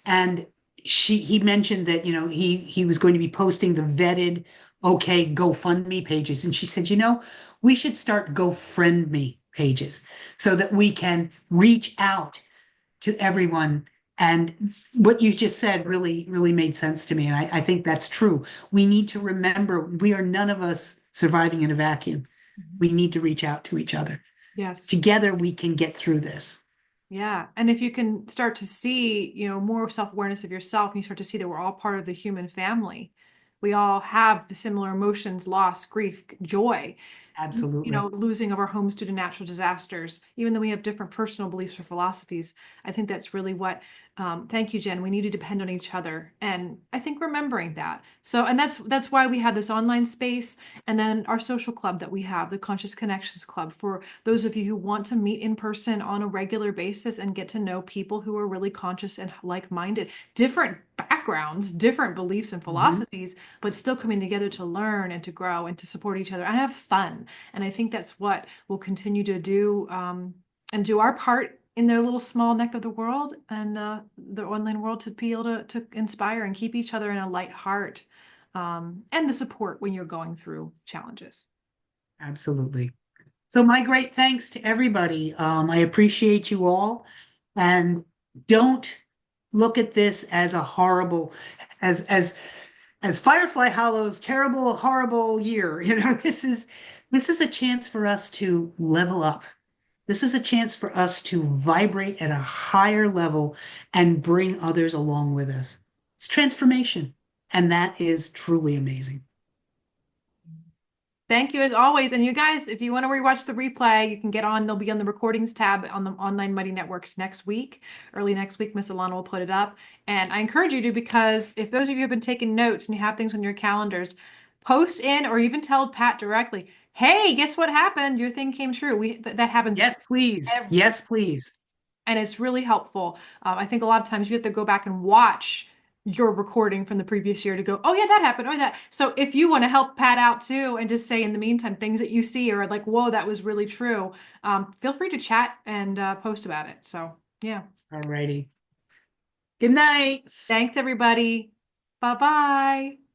And he mentioned that, he was going to be posting the vetted, okay, GoFundMe pages. And she said, we should start GoFriendMe pages so that we can reach out to everyone. And what you just said really, really made sense to me. And I think that's true. We need to remember we are none of us surviving in a vacuum. We need to reach out to each other. yes. Together, we can get through this. Yeah. And if you can start to see, more self-awareness of yourself, and you start to see that we're all part of the human family. We all have the similar emotions, loss, grief, joy, Absolutely. losing of our homes due to natural disasters, even though we have different personal beliefs or philosophies. I think that's really thank you, Jen. We need to depend on each other. And I think remembering that. So, and that's why we have this online space and then our social club that we have, the Conscious Connections Club, for those of you who want to meet in person on a regular basis and get to know people who are really conscious and like-minded, different backgrounds, different beliefs and Mhm. philosophies, but still coming together to learn and to grow and to support each other and have fun. And I think that's what we'll continue to do, and do our part in their little small neck of the world and the online world, to be able to inspire and keep each other in a light heart, and the support when you're going through challenges. Absolutely. So my great thanks to everybody. I appreciate you all, and don't look at this as a horrible, as Firefly Hollow's terrible, horrible year. This is a chance for us to level up. This is a chance for us to vibrate at a higher level and bring others along with us. It's transformation, and that is truly amazing. Thank you as always. And you guys, if you want to rewatch the replay, you can get on. They'll be on the recordings tab on the Online Mighty Networks next week. Early next week, Miss Alana will put it up. And I encourage you to, because if those of you have been taking notes and you have things on your calendars, post in or even tell Pat directly, hey, guess what happened? Your thing came true. That happens Yes, please. every, Yes, please. and it's really helpful. I think a lot of times you have to go back and watch your recording from the previous year to go, oh yeah, that happened, or that. So if you want to help Pat out too, and just say in the meantime things that you see are like, whoa, that was really true. Feel free to chat and post about it. So yeah, All righty. Good night. thanks everybody. Bye bye.